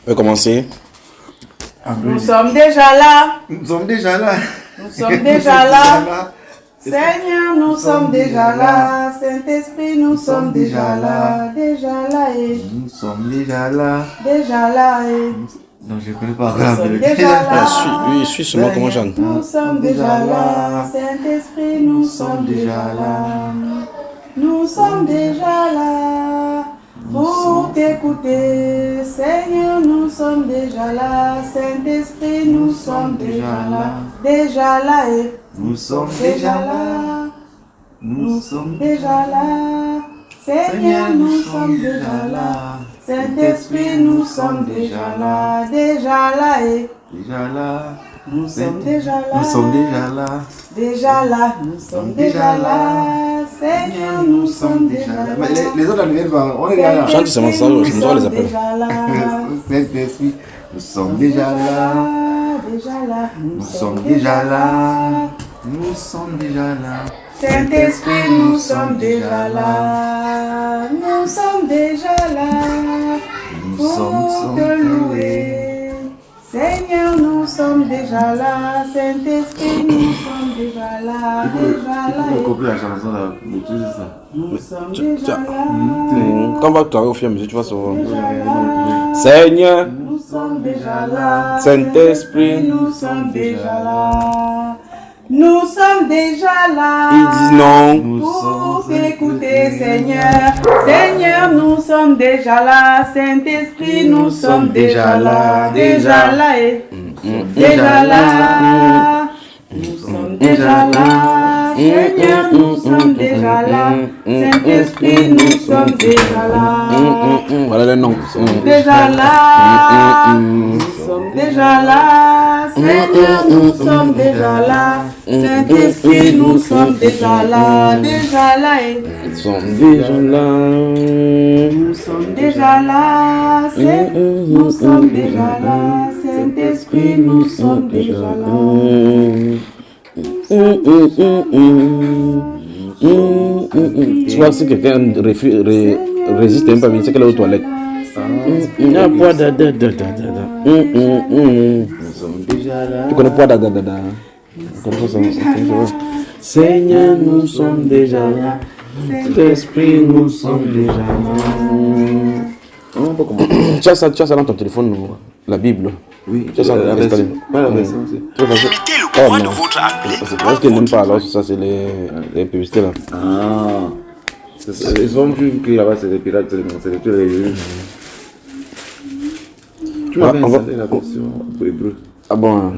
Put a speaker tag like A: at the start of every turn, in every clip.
A: On peut commencer.
B: Nous sommes déjà là.
C: Nous sommes déjà là.
B: Nous sommes déjà là. Seigneur, nous sommes déjà là. Saint-Esprit, nous sommes déjà là. Déjà là et.
C: Nous sommes déjà là.
B: Déjà là et.
C: Non, je ne connais pas.
B: Nous sommes déjà là.
A: Oui, suis seulement comment chante.
B: Nous sommes déjà là. Saint-Esprit, nous sommes déjà là. Nous sommes déjà là. Pour t'écouter, Seigneur, nous sommes déjà là. Saint-Esprit, nous sommes déjà là. Déjà là et.
C: Nous sommes
B: Déjà là.
C: Nous sommes
B: Déjà là. Seigneur, nous sommes déjà là. Saint-Esprit, nous sommes déjà là. Déjà là et.
C: déjà là.
B: Nous sommes déjà là.
C: Nous sommes déjà là.
B: Déjà là. Nous sommes déjà là. Seigneur, nous sommes déjà là.
C: Mais les autres ne viennent pas. On est déjà là.
A: Chante seulement ça, je me dois les appeler.
C: Saint-Esprit, nous sommes déjà là.
B: Déjà là.
C: Nous sommes déjà là. Nous sommes déjà là.
B: Saint-Esprit, nous sommes déjà là. Nous sommes déjà là.
C: Nous sommes
B: Pour te louer. Seigneur, nous sommes déjà là. Saint-Esprit, nous sommes déjà là. Déjà là.
C: Tu peux copier la chanson là. C'est ça.
B: Nous sommes déjà là.
A: Quand on va travailler au fur et à mesure, tu vas savoir. Seigneur,
B: Nous sommes déjà là.
A: Saint-Esprit,
B: nous sommes déjà là. Nous sommes déjà là.
A: ils disent non.
B: Pour t'écouter, Seigneur. Seigneur, nous sommes déjà là. Saint-Esprit, nous sommes déjà là. Déjà là et. Déjà là. Nous sommes déjà là. Seigneur, nous sommes déjà là. Saint-Esprit, nous sommes déjà là.
A: Voilà le nom.
B: Déjà là. Nous sommes déjà là. Seigneur, nous sommes déjà là. Saint-Esprit, nous sommes déjà là. Déjà là et.
A: Ils sont déjà là.
B: Nous sommes déjà là. Nous sommes déjà là. Saint-Esprit, nous sommes déjà là.
A: Tu vois, si quelqu'un résiste même pas, c'est qu'elle est aux toilettes. Ah, poids da da da da da.
C: Nous sommes déjà là.
A: Tu connais poids da da da da. Seigneur, nous sommes déjà là. Saint-Esprit, nous sommes déjà là. Tu as ça dans ton téléphone, non? La Bible.
C: Oui,
A: Tu as ça
C: la
A: installé.
C: version. Pas la version, c'est.
D: Mettez le courroie de votre appelé.
A: C'est parce qu'ils n'aiment pas, alors ça c'est les publicités là.
C: Ah. Ils ont vu que là-bas c'est des pirates, c'est des tueurs. Tu m'avais
A: on va-
C: installé la version pour hébreu.
A: Ah bon,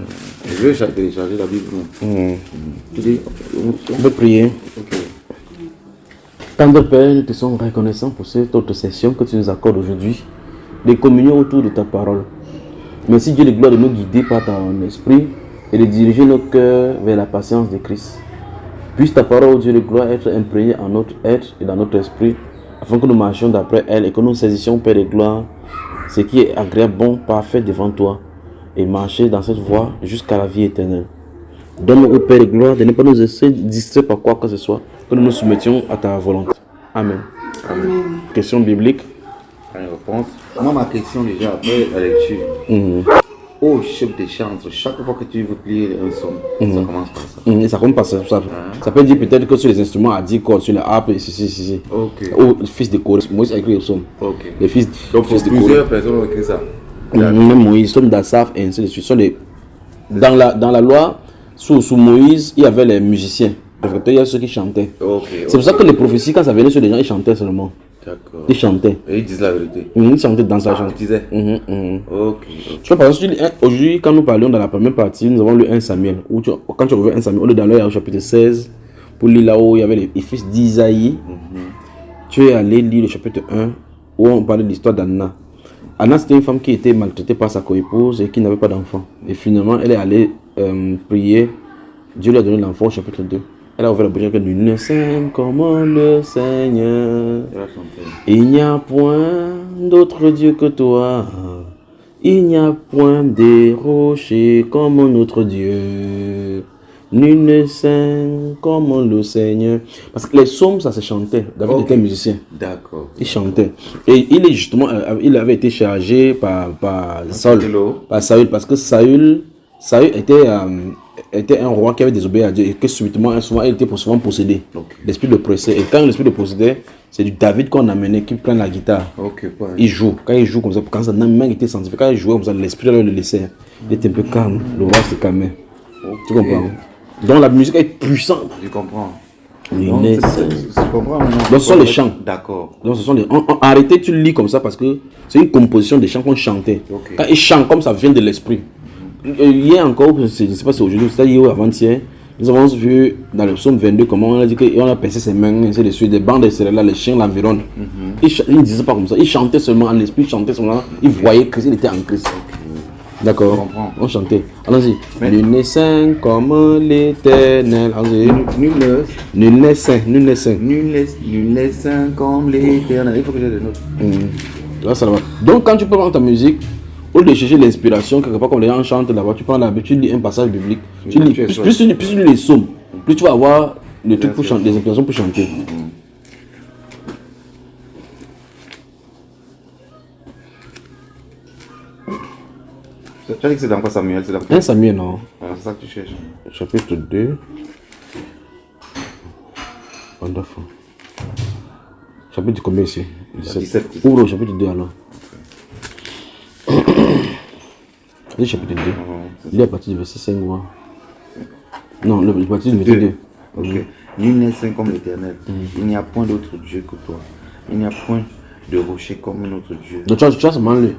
C: Je vais télécharger la Bible. Tu dis,
A: on peut prier.
C: ok.
A: Tendre Père, nous te sommes reconnaissants pour cette autre session que tu nous accordes aujourd'hui, de communion autour de ta parole. Merci Dieu de gloire de nous guider par ton esprit et de diriger nos cœurs vers la patience de Christ. Puisse ta parole, Dieu de gloire, être imprégnée en notre être et dans notre esprit, afin que nous marchions d'après elle et que nous saisissions, Père de gloire, ce qui est agréable, bon, parfait devant toi, et marcher dans cette voie jusqu'à la vie éternelle. Donne-nous, au Père de gloire, de ne pas nous laisser distraire par quoi que ce soit, que nous nous soumettions à ta volonté. Amen.
C: Amen.
A: Question biblique.
C: Allez, réponse. Moi, ma question déjà après la lecture. Au chef des chantres, chaque fois que tu veux plier un son, ça commence par ça.
A: Et ça compte pas ça. Ça peut dire peut-être que sur les instruments à 10 cordes, sur les harpes, si.
C: Ok.
A: Ou le fils de Corée. Moïse a écrit le psaume.
C: Ok.
A: Les fils,
C: Donc,
A: fils de
C: plusieurs
A: Corée.
C: personnes ont écrit ça.
A: Même Moïse, psaume d'Asaph et ainsi de suite. Dans la loi, sous Moïse, il y avait les musiciens. Il y a ceux qui chantaient.
C: Ok.
A: C'est pour ça que les prophéties, quand ça venait sur les gens, ils chantaient seulement.
C: D'accord.
A: Ils chantaient.
C: Et ils disent la vérité.
A: Ils chantaient dans sa
C: Ah,
A: chanson.
C: tu disais. Ok.
A: Tu vois, par exemple, aujourd'hui, quand nous parlions dans la première partie, nous avons lu 1 Samuel. Quand tu reviens 1 Samuel, on est dans le chapitre 16, pour lire là où il y avait les fils d'Isaïe. Tu es allé lire le chapitre 1, où on parlait de l'histoire d'Anna. Anna, c'était une femme qui était maltraitée par sa coépouse et qui n'avait pas d'enfant. Et finalement, elle est allée prier. Dieu lui a donné l'enfant au chapitre 2. Elle a ouvert la bouche avec nul ne s'aime comme le Seigneur.
C: Elle a chanté.
A: Il n'y a point d'autre Dieu que toi. Il n'y a point des rochers comme notre Dieu. Nul ne saint comme le Seigneur. Parce que les psaumes, ça se chantait. David était musicien.
C: D'accord.
A: Il chantait. Et il est justement, il avait été chargé par Saül. Parce que Saül était un roi qui avait désobéi à Dieu et que subitement, souvent, il était souvent possédé. Okay. L'esprit le possédait. Et quand l'esprit le possédait, c'est du David qu'on amenait, qui prend la guitare.
C: Okay,
A: il joue. Quand il joue comme ça, quand sa main était sanctifiée, quand il jouait comme ça, l'esprit le laissait. Il était un peu calme. Le roi se calmait. Okay. Tu comprends? Donc la musique est puissante.
C: Je comprends.
A: Donc ce sont les chants.
C: D'accord.
A: Donc ce sont les. Arrêtez, tu le lis comme ça parce que c'est une composition des chants qu'on chantait. Okay. Quand ils chantent comme ça vient de l'esprit. Hier encore, je ne sais pas si c'est aujourd'hui, c'était hier ou avant-hier, nous avons vu dans le psaume 22 comment on a dit qu'on a percé ses mains, ainsi de suite, des bandes de céréales, les chiens l'environnent. Ils ne disaient pas comme ça, ils chantaient seulement en esprit, ils chantaient seulement, ils voyaient Christ, il était en Christ. D'accord, on chantait. Allons-y. Nul n'est saint comme l'Éternel. Allons-y. Nul n'est saint, nul n'est saint.
C: Nul n'est saint comme l'Éternel. Il faut que j'ai des notes.
A: Là, ça va. Donc quand tu prends ta musique, au lieu de chercher l'inspiration, quelque part comme les gens chantent là-bas, tu prends l'habitude, tu lis un passage biblique, tu lis, plus tu lis les psaumes, plus tu vas avoir le truc pour chanter, les inspirations pour chanter.
C: Tu as dit que c'est dans quoi Samuel? C'est dans
A: quoi? 1 Samuel, non.
C: C'est ça que tu cherches.
A: Chapitre 2. Wonderful. Chapitre combien ici?
C: 17.
A: Ouvre au chapitre 2 alors. Le chapitre 2. Il est à partir du verset 5 mois. Non, le partir du verset 2.
C: Ok. Nul n'est saint comme l'Éternel. Il n'y a point d'autre Dieu que toi. Il n'y a point de rocher comme notre Dieu.
A: Donc tu as seulement lu.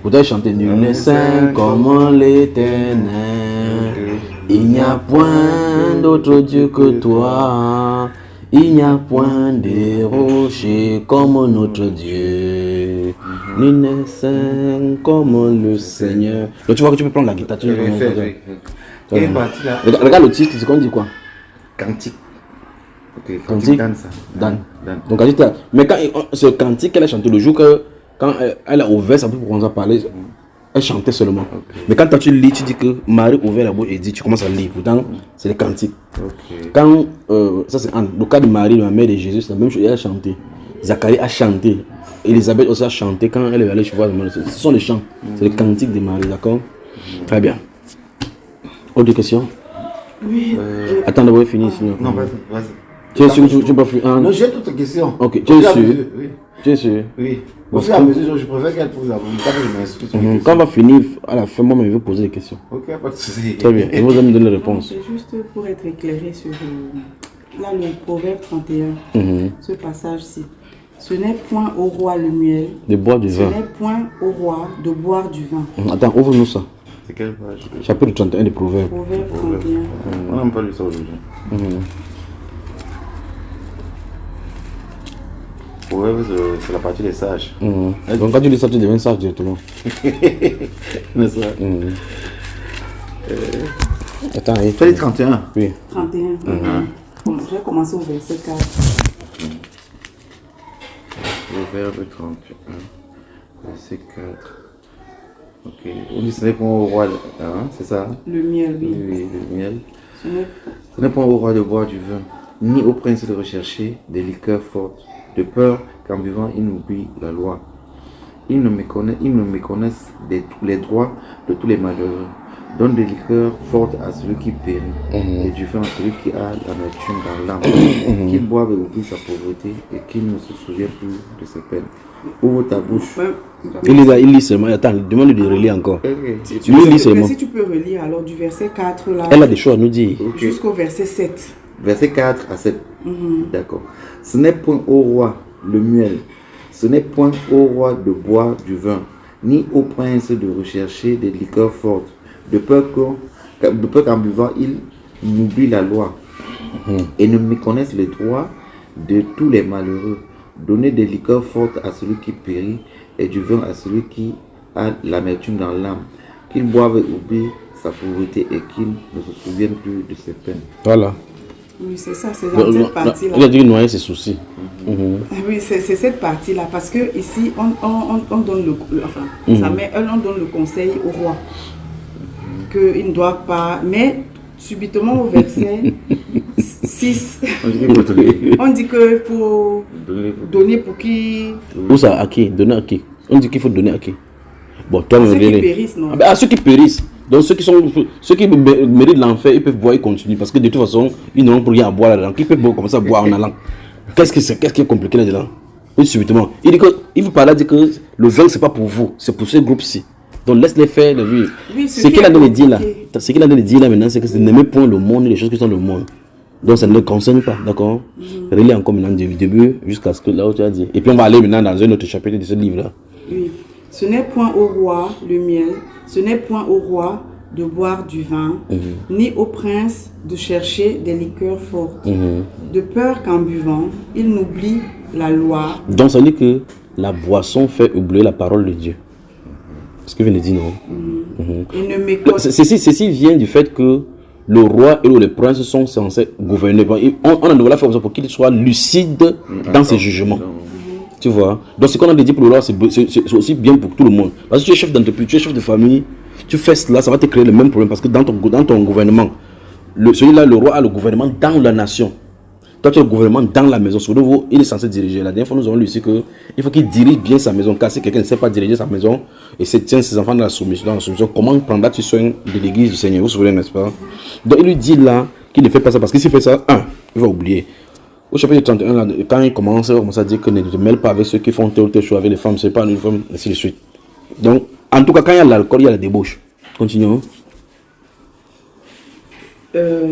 A: Vous devez chanter. Nul n'est saint comme l'Éternel. Il n'y a point d'autre Dieu que toi. Il n'y a point de rocher comme notre Dieu. Nul n'est saint comme le Seigneur. Donc tu vois que tu peux prendre la guitare. Regarde le titre, c'est qu'on dit quoi?
C: Cantique. Ok,
A: cantique. Dan. Donc cantique. Mais quand c'est cantique qu'elle a chanté le jour que quand elle a ouvert sa bouche pour commencer à parler, elle chantait seulement. Okay. Mais quand tu lis, tu dis que Marie ouvert la bouche et dit, tu commences à lire. Pourtant, c'est les cantiques. Okay. Quand ça c'est le cas de Marie, la mère de Jésus, c'est la même chose. Elle a chanté. Zacharie a chanté. Élisabeth aussi a chanté quand elle est allée chez voir. Ce sont les chants. C'est les cantiques de Marie, d'accord? Très bien. Autre question?
B: Oui.
A: Attends d'abord finir sinon.
C: Non, vas-y.
A: Tu es sûr que tu peux faire
C: Non, j'ai d'autres questions.
A: Ok, tu es sûr?
C: Oui.
A: Tu es sûr?
C: Oui. Au fur et à mesure, je préfère qu'elle pose la bonne.
A: Quand on va finir, à la fin, moi, je vais poser des questions.
C: Ok, pas de souci.
A: Très bien. Et vous allez me donner les réponses.
B: C'est juste pour être éclairé sur là, le proverbe 31, ce passage-ci. Ce n'est point au roi le miel
A: de boire du vin.
B: Ce n'est point au roi de boire du vin.
A: Attends, ouvre-nous ça.
C: C'est quelle page?
A: Chapitre 31 des proverbes.
B: Proverbe 31.
C: On n'a pas lu ça aujourd'hui. Proverbe, c'est la partie des sages.
A: Donc quand tu lis ça, tu deviens sage directement.
C: N'est-ce pas?
A: Attends,
C: tu as dit 31?
A: Oui.
B: 31. Bon, je vais commencer au verset 4.
C: Proverbe 31, verset 4. Ok. On dit ce n'est point au roi, hein, c'est ça?
B: Le miel, oui.
C: Oui, le miel. Ce n'est point au roi de boire du vin, ni au prince de rechercher des liqueurs fortes, de peur qu'en buvant il n'oublie la loi. Ils ne méconnaissent les droits de tous les malheureux. Donne des liqueurs fortes à celui qui périt, et du vin à celui qui a l'amertume dans l'âme, qu'il boive et oublie sa pauvreté, et qu'il ne se souvienne plus de ses peines. Ouvre ta bouche.
A: Il lit seulement. Attends, demande-lui de relire encore.
B: Si tu peux relire alors du verset 4 là.
A: Elle a des choses à nous dire.
B: Jusqu'au verset 7.
C: Verset 4 à 7. D'accord. Ce n'est point au roi le miel, ce n'est point au roi de boire du vin, ni au prince de rechercher des liqueurs fortes, de peur qu'en buvant il n'oublie la loi, et ne méconnaisse les droits de tous les malheureux. Donner des liqueurs fortes à celui qui périt, et du vin à celui qui a l'amertume dans l'âme, qu'il boive et oublie sa pauvreté, et qu'il ne se souvienne plus de ses peines.
A: Voilà.
B: Oui, c'est ça, c'est dans cette partie-là.
A: Il a dit noyer ses soucis.
B: Oui, c'est cette partie-là, parce que ici, on donne on donne le conseil au roi qu'il ne doit pas, mais subitement au verset 6, on dit qu'il faut donner pour qui?
A: Où ça, à qui? Donner à qui? On dit qu'il faut donner à qui? Bon, toi,
B: ceux qui périssent, non?
A: À ceux qui périssent. Donc ceux qui méritent l'enfer, ils peuvent boire, ils continuent. Parce que de toute façon, ils n'ont pour rien à boire là-dedans. Qui peut commencer à boire en allant? Qu'est-ce qui est compliqué là-dedans? Oui, subitement. Il dit qu'il faut parler, dire que le vin, c'est pas pour vous, c'est pour ce groupe-ci. Donc laisse-les faire de lui.
B: Oui,
A: ce qu'il a dans les dire là, ce qu'il a dans les dire là maintenant, c'est que c'est n'aimer point le monde, les choses qui sont dans le monde. Donc ça ne le concerne pas, d'accord? Relis encore maintenant du début jusqu'à ce que là où tu as dit. Et puis on va aller maintenant dans un autre chapitre de ce livre-là.
B: Oui. Ce n'est point au roi le miel, ce n'est point au roi de boire du vin, ni au prince de chercher des liqueurs fortes, de peur qu'en buvant, il n'oublie la loi. Donc
A: ça veut dire que la boisson fait oublier la parole de Dieu. Ce que vient de dire, non? Ceci vient du fait que le roi et le prince sont censés gouverner. On a la force pour qu'il soit lucide dans ses jugements. Tu vois? Donc ce qu'on a dit pour le roi, c'est aussi bien pour tout le monde. Parce que tu es chef d'entreprise, tu es chef de famille, tu fais cela, ça va te créer le même problème. Parce que dans ton gouvernement, celui-là, le roi a le gouvernement dans la nation. Toi, tu as le gouvernement dans la maison. Sur nouveau, il est censé diriger. La dernière fois, nous avons lu ici qu'il faut qu'il dirige bien sa maison. Car si quelqu'un ne sait pas diriger sa maison et tient ses enfants dans la soumission, comment prendras-tu soin de l'église du Seigneur? Vous vous souvenez, n'est-ce pas? Donc, il lui dit là qu'il ne fait pas ça. Parce que s'il fait ça, il va oublier. Au chapitre 31, là, quand il commence à dire que ne te mêle pas avec ceux qui font tel ou tel chose avec les femmes, c'est pas une femme, ainsi de suite. Donc, en tout cas, quand il y a l'alcool, il y a la débauche. Continuons.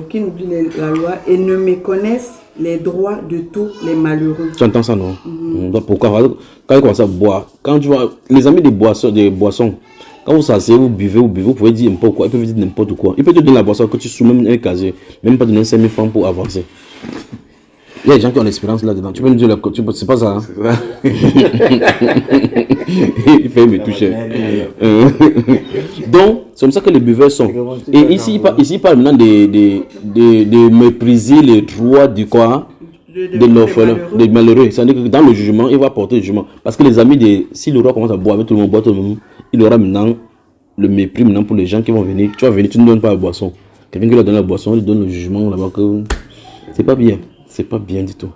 B: Qui n'oublie la loi et ne méconnaissent les droits de tous les malheureux.
A: Tu entends ça, non? Donc pourquoi, quand ils commencent à boire, quand tu vois, les amis des boissons, quand vous s'asseyez, vous buvez, vous pouvez dire n'importe quoi, ils peuvent dire n'importe quoi. Ils peuvent te donner la boisson que tu soumets même un casier, même pas donner 5000 francs pour avancer. Il y a des gens qui ont l'expérience là-dedans. Tu peux me dire, c'est pas ça, hein? Il fait me toucher. Donc, c'est comme ça que les buveurs sont. Et ici, il parle maintenant de mépriser les droits du quoi? De l'orphelin, des malheureux. C'est-à-dire que dans le jugement, il va porter le jugement. Parce que les amis, si le roi commence à boire avec tout le monde, boire tout le monde, il aura maintenant le mépris maintenant pour les gens qui vont venir. Tu vas venir, tu ne donnes pas la boisson. Quelqu'un qui leur donne la boisson, il donne le jugement là-bas que c'est pas bien. C'est pas bien du tout.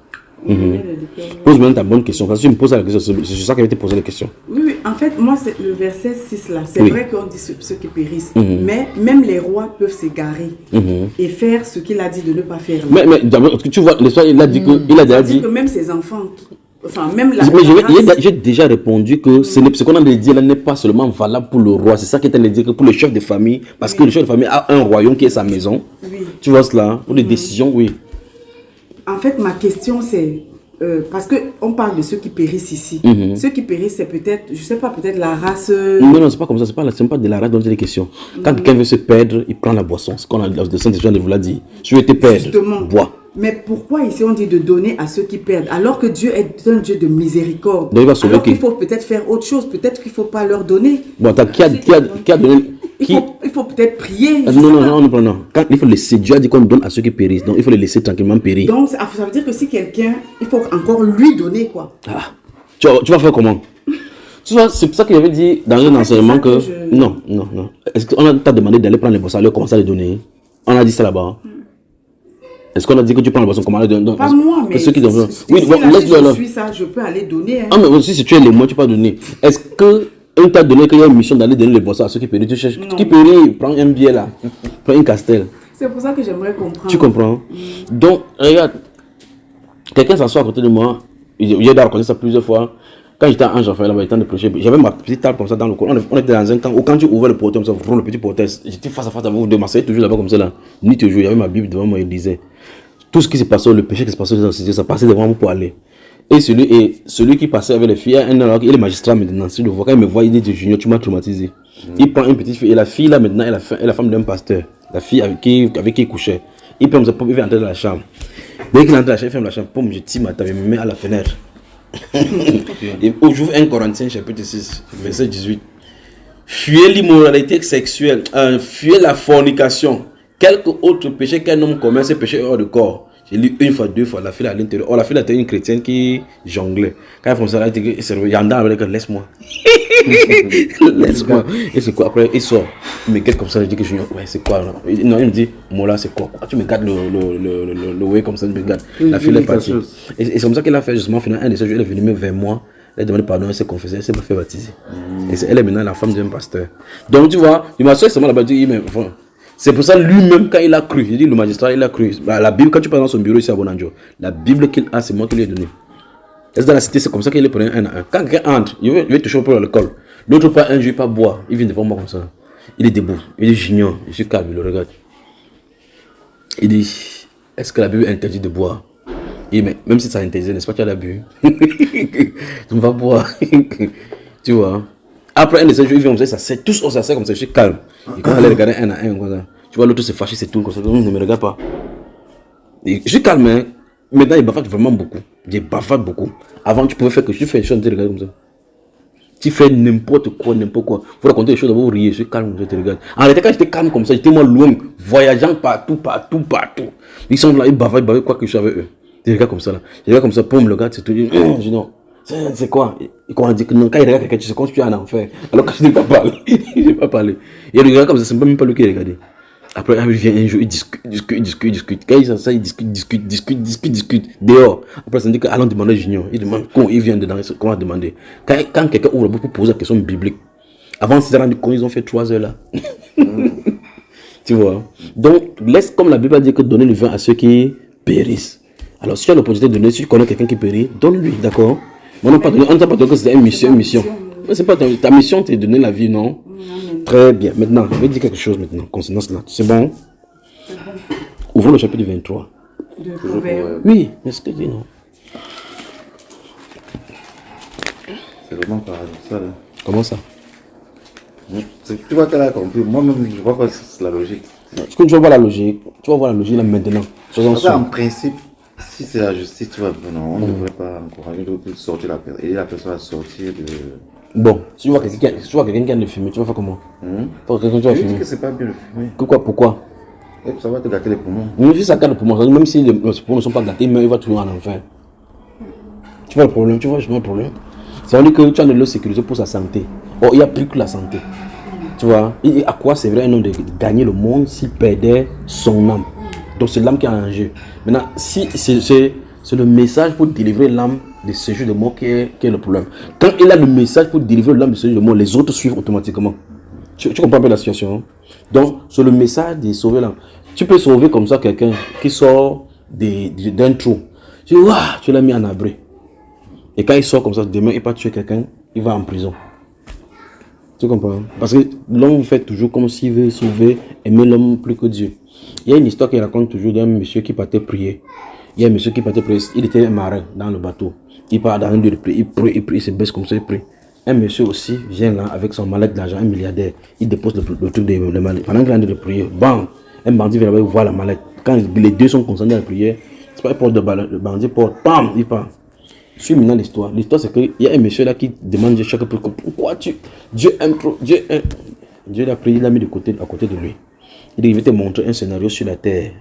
A: Pose maintenant ta bonne question. Parce que tu me poses la question, c'est sur ça que je vais te poser la question.
B: Oui, en fait, moi, c'est le verset 6 là. C'est vrai qu'on dit ceux qui périssent. Mais même les rois peuvent s'égarer et faire ce qu'il a dit de ne pas faire.
A: Mais tu vois, l'histoire, il a dit que. Il a déjà dit
B: que même ses enfants. Enfin, même la.
A: Mais j'ai déjà répondu que ce qu'on a dit là n'est pas seulement valable pour le roi. C'est ça qui est à dire que pour le chef de famille. Parce que le chef de famille a un royaume qui est sa maison. Tu vois cela? Pour les décisions, oui.
B: En fait, ma question, c'est... parce qu'on parle de ceux qui périssent ici. Ceux qui périssent, c'est peut-être, je sais pas, peut-être la race...
A: Non, c'est pas comme ça. C'est pas de la race dont il est question. Quand quelqu'un veut se perdre, il prend la boisson. C'est ce qu'on a de Saint-Jean vous l'a dit. Si tu veux te perdre, bois.
B: Mais pourquoi ici on dit de donner à ceux qui perdent alors que Dieu est un Dieu de miséricorde?
A: Donc, il va sauver
B: alors qu'il faut peut-être faire autre chose. Peut-être qu'il ne faut pas leur donner.
A: Bon, qui a donné...
B: Il faut peut-être prier.
A: Non. Quand il faut laisser, Dieu a dit qu'on donne à ceux qui périssent. Donc il faut les laisser tranquillement périr.
B: Donc ça veut dire que si quelqu'un, il faut encore lui donner quoi.
A: Tu vas faire comment? Tu vois, c'est pour ça qu'il avait dit dans un enseignement que... Non. Est-ce qu'on t'a demandé d'aller prendre les boissons, alors commencer à les donner? On a dit ça là-bas. Est-ce qu'on a dit que tu prends la boisson, comment aller donner?
B: Pas moi, mais
A: ceux qui
B: si je suis ça, je peux aller donner.
A: Ah, mais aussi si tu es les mots, tu peux donner. Est-ce que on t'a donné qu'il y a une mission d'aller donner les boissons à ceux qui périssent? Tu cherches, qui périt, prends un billet là, prends une castel.
B: C'est pour ça que j'aimerais comprendre.
A: Tu comprends? Donc, regarde, quelqu'un s'assoit à côté de moi, il y a raconté ça plusieurs fois. Quand j'étais à Ange-Raphaël, là-bas, il temps de prêcher, j'avais ma petite table comme ça dans le coin. On était dans un camp où quand tu ouvrais le portail, comme ça, le petit portail, j'étais face à face avec vous deux, m'asseyais toujours là-bas comme ça là. Ni toujours, il y avait ma Bible devant moi, il disait tout ce qui se passait, le péché qui se passait dans ces yeux, ça passait devant moi pour aller. Et celui qui passait avec les filles, il est magistrat maintenant. Si le vois, quand il me voit, il dit Junior, tu m'as traumatisé. Il prend une petite fille, et la fille là maintenant, elle est la femme d'un pasteur. La fille avec qui il couchait. Il prend sa pomme, il va entrer dans la chambre. Dès qu'il entre dans la chambre, il ferme la chambre, pomme, je tire ma table, je me mets à la fenêtre. Et j'ouvre 1 Corinthiens, chapitre 6, verset 18. Fuyez l'immoralité sexuelle, fuyez la fornication. Quelque autre péché qu'un homme commet, c'est péché hors de corps. J'ai lu une fois, deux fois, la fille à l'intérieur. Oh, la fille était une chrétienne qui jonglait. Quand elle fait ça, elle dit, il y en a avec laisse-moi. Laisse-moi. Et c'est quoi après? Il sort. Il me guette comme ça, je dis que Junior, ouais, c'est quoi là? Non, il me dit, Mola, c'est quoi? Tu me gardes le way comme ça, tu me gardes. La fille est partie. Et c'est comme ça qu'elle a fait justement, finalement, un de ces jours, elle est venue vers moi, elle a demandé pardon, elle s'est confessée, elle s'est pas fait baptiser. Et elle est maintenant la femme d'un pasteur. Donc tu vois, il m'a seulement là-bas dit, mais enfin, c'est pour ça lui-même, quand il a cru, il dit le magistrat, il a cru. Bah, la Bible, quand tu passes dans son bureau ici à Bonanjo, la Bible qu'il a, c'est moi qui lui ai donné. Est-ce dans la cité, c'est comme ça qu'il est pris un à un. Quand quelqu'un entre, il veut toucher au peu à l'école. L'autre pas un jour, pas boire. Il vient devant moi comme ça. Il est debout. Il est junior. Je suis calme, il le regarde. Il dit, est-ce que la Bible interdit de boire? Il dit, mais même si ça interdit, n'est-ce pas, tu as la bu? Tu ne vas boire. Tu vois. Après un de ces jours, il vient comme ça, tous on s'assied comme ça, je suis calme. Et quand on les regarder un à un comme ça, tu vois, l'autre se fâche, c'est tout comme ça. Ne me regarde pas. Et je suis calme, hein. Maintenant, il bavarde vraiment beaucoup. Il bavarde beaucoup. Avant, tu pouvais faire que tu fais des choses, tu regardes comme ça. Tu fais n'importe quoi. Il faut raconter des choses, vous riez, je suis calme, je te regarde. En réalité, quand j'étais calme comme ça, j'étais moins loin, voyageant partout. Ils sont là, ils bavardent, quoi que je suis avec eux. Je regarde comme ça, là. Je regarde comme ça, pomme, le gars, c'est tout. Je dis non, c'est quoi? Et quand on dit que non, quand il regarde quelqu'un, tu sais quand tu es en enfer. Alors que je n'ai pas parlé. Je n'ai pas parlé. Il regarde comme ça, c'est même pas lui qui regardait. Après, il vient un jour, il discute. Quand il s'en il discute. Dehors. Après, ça dit qu'allons demander Junior. Il demande comment il vient dedans, comment demander. Quand quelqu'un ouvre la bouche pour poser la question biblique, avant de se rendre compte, ils ont fait 3 heures là. Tu vois. Donc, laisse comme la Bible a dit que donner le vin à ceux qui périssent. Alors, si tu as l'opportunité de donner, si tu connais quelqu'un qui périt, donne-lui, d'accord? On n'a pas donné, on ne t'a pas donné que c'était une mission. Mais c'est pas ta mission, c'est de donner la vie, non? Très bien. Maintenant, je vais dire quelque chose maintenant concernant cela. C'est bon? Ouvrons le chapitre 23. Oui, mais ce que je dis, non?
C: C'est vraiment paradoxal. Hein.
A: Comment ça?
C: Tu vois qu'elle a compris. Moi-même, je vois pas c'est la logique.
A: Est-ce que tu vas voir la logique? Tu vas voir la logique là maintenant.
C: En principe, si c'est la justice, tu vois, non, on ne devrait pas encourager l'autre de sortir la personne. Aider la personne à sortir de.
A: Bon, si tu vois quelqu'un qui a le fumer, tu vas faire comment? Quelqu'un tu vas fumer.
C: Que c'est pas bien le fumer.
A: Pourquoi?
C: Ça va te gâter les poumons.
A: Même si ça gâte les poumons, même si les poumons ne sont pas gâtés, mais il va toujours en enfer. Tu vois le problème, tu vois justement le problème. Ça veut dire que tu as de la sécurité pour sa santé. Or, il n'y a plus que la santé. Tu vois, et à quoi c'est vrai un homme de gagner le monde s'il perdait son âme? Donc c'est l'âme qui est en jeu. Maintenant, si c'est le message pour délivrer l'âme de ce jeu de mort qui est le problème. Quand il a le message pour délivrer l'âme de ce jeu de mort, les autres suivent automatiquement. Tu comprends bien la situation, hein? Donc, c'est le message de sauver l'âme. Tu peux sauver comme ça quelqu'un qui sort d'un trou. Tu dis, waouh, tu l'as mis en abri. Et quand il sort comme ça, demain, il va tuer quelqu'un, il va en prison. Tu comprends? Parce que l'homme fait toujours comme s'il veut sauver, aimer l'homme plus que Dieu. Il y a une histoire qui raconte toujours d'un monsieur qui partait prier. Il y a un monsieur qui partait prier, il était un marin dans le bateau. Il part dans un lieu de prier, il prie, il se baisse comme ça, il prie. Un monsieur aussi vient là avec son mallette d'argent, un milliardaire. Il dépose le truc de mallette. Pendant qu'il est en train de prier, bam, un bandit vient là-bas, il voit la mallette. Quand les deux sont concentrés à la prière, c'est pas un porte de balle, le bandit porte, bam, il part. Je suis maintenant l'histoire. L'histoire, c'est qu'il y a un monsieur là qui demande Dieu chaque peu pourquoi Dieu aime trop, Dieu l'a pris, il l'a mis à côté de lui. Il dit, il veut te montrer un scénario sur la terre.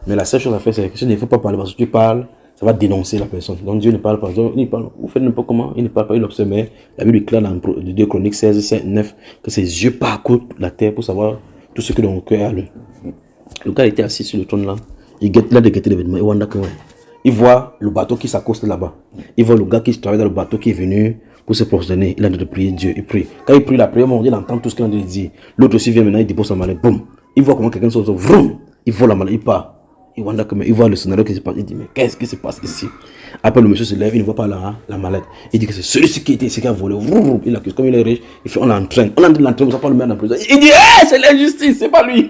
A: Mais la seule chose à faire, c'est que tu ne faut pas parler parce que tu parles, ça va dénoncer la personne. Donc Dieu ne parle pas. Donc, il parle, vous faites n'importe comment, il ne parle pas, il observe. Mais la Bible déclare dans 2 Chroniques 16, 9 que ses yeux parcourent la terre pour savoir tout ce que dans le cœur a lu. Le gars était assis sur le trône là, il guette là de guetter l'événement. Il voit le bateau qui s'accoste là-bas. Il voit le gars qui travaille dans le bateau qui est venu pour se prosterner. Il a de prier Dieu, il prie. Quand il prie la prière, il entend tout ce qu'il a dit. L'autre aussi vient maintenant, il dépose sa mallette, boum. Il voit comment quelqu'un sort, vroom. Il voit la mallette, il part. Il voit le scénario qui se passe. Il dit, mais qu'est-ce qui se passe ici? Après, le monsieur se lève, il ne voit pas la mallette. Il dit que c'est celui-ci qui était ici qui a volé. Vroom. Il accuse, comme il est riche, il fait, on l'entraîne. On l'entraîne, on ne va pas le mettre en prison. Il dit, c'est l'injustice, c'est pas lui.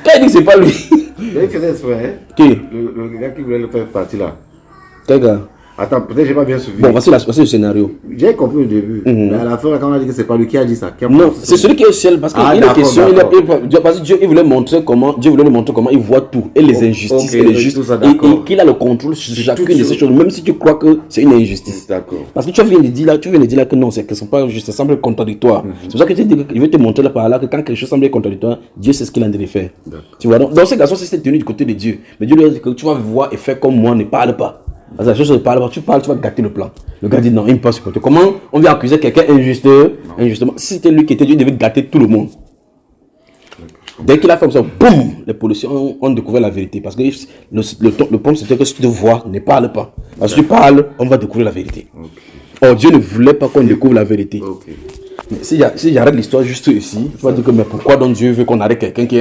A: Quand il dit que c'est pas lui.
C: Il faisait exprès, hein?
A: Qui?
C: Le gars qui voulait le faire partir là.
A: Quel gars?
C: Attends, peut-être que j'ai pas bien suivi.
A: Bon, voici le scénario.
C: J'ai compris au début. Mais à la fin, quand on a dit que c'est pas lui qui a dit ça.
A: Non, c'est celui qui est au ciel. Parce qu'il y a une question. Parce que Dieu voulait montrer comment il voit tout. Et les injustices et les justes. Et qu'il a le contrôle sur chacune de ces choses. Même si tu crois que c'est une injustice.
C: D'accord.
A: Parce que tu viens de dire là que non, c'est que ce n'est pas juste, ça semble contradictoire. C'est pour ça que je dis qu'il veut te montrer là par là que quand quelque chose semble contradictoire, Dieu sait ce qu'il a de faire. Tu vois, donc, dans ces garçons, c'est tenu du côté de Dieu. Mais Dieu lui a dit que tu vas voir et faire comme moi, ne parle pas. Parce que la chose se parle, tu parles, tu vas gâter le plan. Le gars dit non, il ne peut pas supporter. Comment on vient accuser quelqu'un injustement? Si c'était lui qui était Dieu, il devait gâter tout le monde. Dès qu'il a fait comme ça, boum, les policiers ont découvert la vérité. Parce que le point, c'était que si tu te vois, ne parle pas. Parce que si tu parles, on va découvrir la vérité. Or, Dieu ne voulait pas qu'on découvre la vérité. Mais si j'arrête l'histoire juste ici, tu vas dire que mais pourquoi donc Dieu veut qu'on arrête quelqu'un qui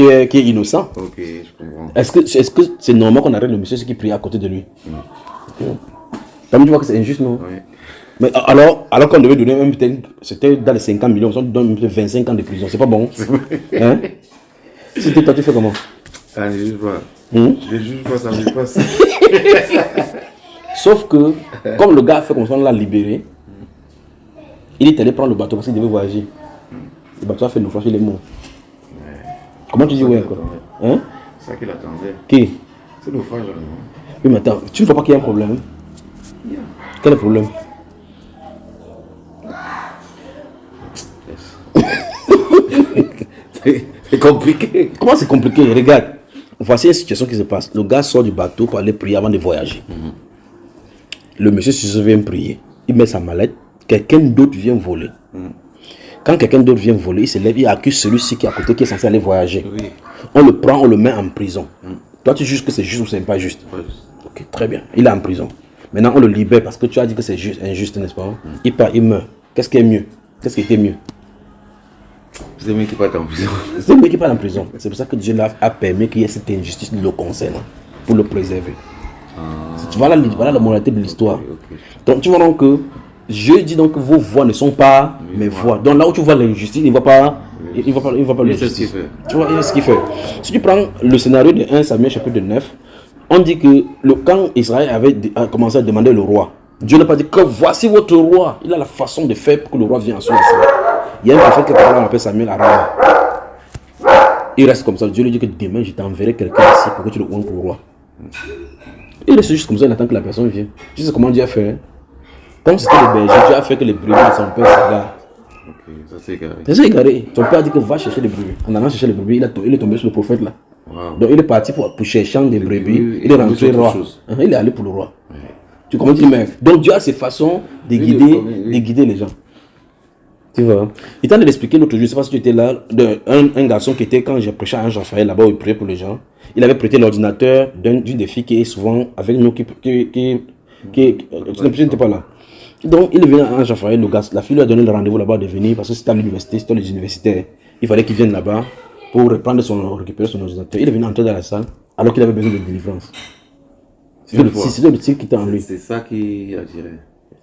A: est innocent?
C: Ok, je comprends.
A: Est-ce que c'est normal qu'on arrête le monsieur qui prie à côté de lui? Tu vois que c'est injuste, non?
C: Oui.
A: Mais alors qu'on devait donner un peut-être, c'était dans les 50 millions, on donne 25 ans de prison, c'est pas bon? Hein? Si toi, tu fais comment?
C: Ah, je juge pas. Je juge pas, ça me passe.
A: Sauf que, comme le gars a fait comme ça, on l'a libéré, il est allé prendre le bateau parce qu'il devait voyager. Le bateau a fait naufrage, il est mort. Comment tu dis ouais quoi? Hein?
C: C'est ça qu'il attendait.
A: Qui?
C: C'est naufrage là.
A: Oui, mais attends, tu ne vois pas qu'il y a un problème? Quel est le problème?
C: C'est compliqué.
A: Comment c'est compliqué? Regarde, voici une situation qui se passe. Le gars sort du bateau pour aller prier avant de voyager. Le monsieur se vient prier. Il met sa mallette. Quelqu'un d'autre vient voler. Quand quelqu'un d'autre vient voler, il se lève, il accuse celui-ci qui est à côté, qui est censé aller voyager.
C: Oui.
A: On le prend, on le met en prison. Toi, tu juges que c'est juste ou c'est pas juste? Ok, très bien. Il est en prison. Maintenant, on le libère parce que tu as dit que c'est juste, injuste, n'est-ce pas? Il part, il meurt. Qu'est-ce qui est mieux? Qu'est-ce qui était mieux?
C: C'est mieux qu'il parte en prison.
A: C'est mieux qu'il parte en prison. C'est pour ça que Dieu a permis qu'il y ait cette injustice le concernant, pour le préserver. Voilà la moralité de l'histoire. Donc, tu vois donc que Dieu dit donc que vos voix ne sont pas mes voix. Donc là où tu vois l'injustice, il ne va pas, il va pas le justice. Tu vois, il sait ce qu'il fait. Si tu prends le scénario de 1 Samuel chapitre 9, on dit que quand Israël avait commencé à demander le roi, Dieu n'a pas dit que voici votre roi. Il a la façon de faire pour que le roi vienne sur la scène. Il y a un prophète qui appelle Samuel à Rama. Il reste comme ça. Dieu lui dit que demain je t'enverrai quelqu'un ici pour que tu le oignes pour le roi. Il reste juste comme ça, il attend que la personne vienne. Tu sais comment Dieu a fait? Comme c'était le berger, Dieu a fait que les brebis de son père s'égarent.
C: Ok, ça c'est égaré.
A: Ça s'est égaré. Son père a dit que va chercher les brebis. En allant chercher les brebis, il est tombé sur le prophète là.
C: Wow.
A: Donc il est parti pour chercher des brebis. Il est rentré roi. Il est allé pour le roi.
C: Ouais.
A: Tu comprends? Donc Dieu a ses façons de guider les gens. Tu vois? Il t'a expliqué l'autre jour, je ne sais pas si tu étais là, un garçon qui était, quand j'ai prêché à un Jean-Raphaël là-bas où il priait pour les gens, il avait prêté l'ordinateur d'une des filles qui est souvent avec nous, tu n'étais pas là. Donc il est venu à Jean-Raphaël, la fille lui a donné le rendez-vous là-bas de venir parce que c'était à l'université, c'était les universitaires. Il fallait qu'il vienne là-bas pour récupérer son ordinateur. Il est venu entrer dans la salle alors qu'il avait besoin de délivrance. C'était le tir qui était en lui.
C: C'est ça qui a tiré.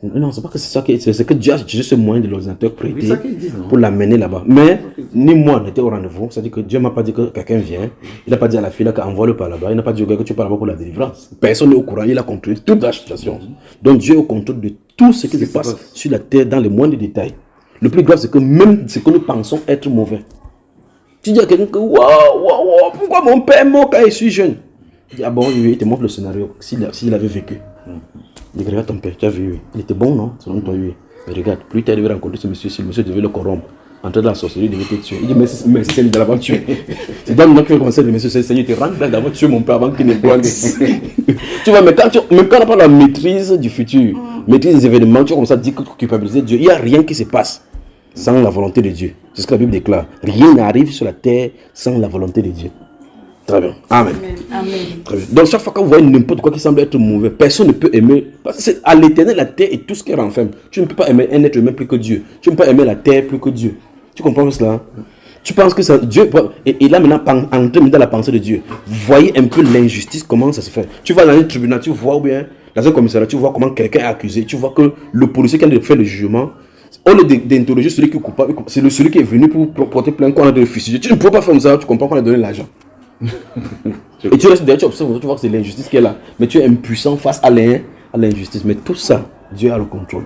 A: Non, c'est pas que c'est ça c'est que Dieu a utilisé ce moyen de l'ordinateur prêté
C: dit,
A: pour l'amener là-bas. Mais ni moi n'était au rendez-vous. C'est-à-dire que Dieu m'a pas dit que quelqu'un vient. Il n'a pas dit à la fille qu'envoie-le par là-bas. Il n'a pas dit au gars que tu pars là-bas pour la délivrance. Personne n'est au courant. Il a contrôlé toute la situation. Donc Dieu est au contrôle de tout ce qui se passe sur la terre dans les moindres détails. Le plus grave, c'est que même ce que nous pensons être mauvais. Tu dis à quelqu'un que waouh, pourquoi mon père est mort quand je suis jeune? Il dit ah bon, il te montre le scénario s'il avait vécu. Il dit regarde ton père, tu as vu, il était bon non? Selon toi, oui. Mais regarde, plus tu devais rencontrer ce monsieur, si le monsieur devait le corrompre, entrer dans la sorcellerie, il devait te tuer. Il dit merci, c'est lui de l'avoir tué. C'est dans le moment qu'il commencer à dire monsieur, c'est Seigneur, tu rentres d'avoir tué mon père avant qu'il ne pointe. Tu vois, mais quand on n'a pas la maîtrise du futur, maîtrise des événements, tu vas comme ça dire que tu culpabilises Dieu, il n'y a rien qui se passe sans la volonté de Dieu. C'est ce que la Bible déclare. Rien n'arrive sur la terre sans la volonté de Dieu. Très bien. Amen.
B: Amen.
A: Très bien. Donc chaque fois que vous voyez n'importe quoi qui semble être mauvais, personne ne peut aimer. Parce que c'est à l'éternel la terre et tout ce qui renferme. Tu ne peux pas aimer un être humain plus que Dieu. Tu ne peux pas aimer la terre plus que Dieu. Tu comprends cela? Tu penses que ça, Dieu, et là maintenant, entrer dans la pensée de Dieu. Voyez un peu l'injustice, comment ça se fait. Tu vas dans un tribunal, tu vois ou bien dans un commissariat, tu vois comment quelqu'un est accusé. Tu vois que le policier qui a fait le jugement, au lieu d'interroger celui qui est coupable, c'est celui qui est venu pour porter plainte qu'on a de fustiger. Tu ne peux pas faire ça, tu comprends qu'on a donné l'argent. Et tu restes derrière, tu observes, tu vois que c'est l'injustice qui est là. Mais tu es impuissant face à l'injustice. Mais tout ça, Dieu a le contrôle.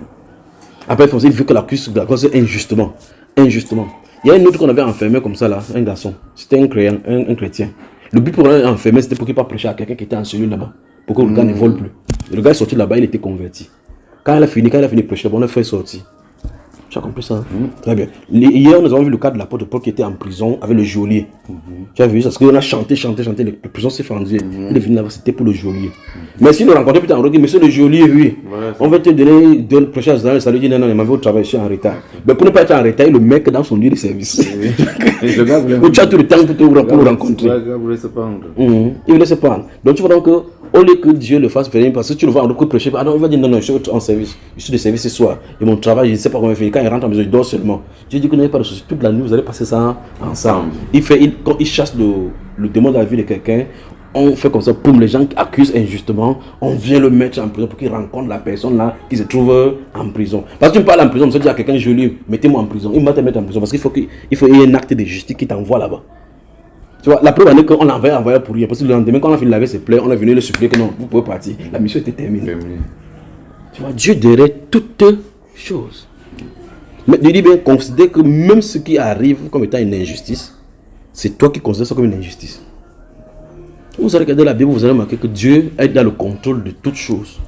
A: Après, il veut que la cause injustement. Injustement. Il y a un autre qu'on avait enfermé comme ça là, un garçon. C'était un chrétien. Le but pour l'enfermer, c'était pour qu'il ne pas prêcher à quelqu'un qui était en cellule là-bas. Pour que le gars ne vole plus. Et le gars est sorti là-bas, il était converti. Quand il a fini de prêcher, on l'a fait sortir. Tu as compris ça? Très bien. Hier, nous avons vu le cas de l'apôtre Paul qui était en prison avec le geôlier. Tu as vu ça? Parce qu'on a chanté, la prison s'est fendue. Il est venu là-bas, c'était pour le geôlier. Mais si nous rencontrons plus tard, on dit, monsieur le geôlier, oui, on va te donner, prêcher à Zan, ça lui dit, non, il m'avait au travail, je suis en retard. Mais pour ne pas être en retard, il le met dans son lieu de service. Où tu as tout le temps pour le rencontrer. Il voulait se prendre. Donc tu vois donc que, au lieu que Dieu le fasse venir, parce que tu le vois en beaucoup prêcher, ah non, il va dire non, je suis en service, je suis de service ce soir, et mon travail, je ne sais pas comment il fait, quand il rentre à la maison, il dort seulement. Dieu dit que vous n'avez pas de soucis, toute la nuit, vous allez passer ça ensemble. Quand il chasse le démon de la vie de quelqu'un, on fait comme ça, pour les gens qui accusent injustement, on vient le mettre en prison pour qu'il rencontre la personne là qui se trouve en prison. Parce que tu me parles en prison, tu dis à quelqu'un, je lui mettez-moi en prison, il va te mettre en prison, parce qu'il faut qu'il y ait un acte de justice qui t'envoie là-bas. Tu vois, la preuve est qu'on l'avait envoyé pour rien. Parce que le lendemain, quand on a fini de laver ses plaies, on est venu le supplier que non, vous pouvez partir. La mission était terminée. Tu vois, Dieu dirait toutes choses. Mais il dit bien, considère que même ce qui arrive comme étant une injustice, c'est toi qui considères ça comme une injustice. Vous allez regarder la Bible, vous allez remarquer que Dieu est dans le contrôle de toutes choses.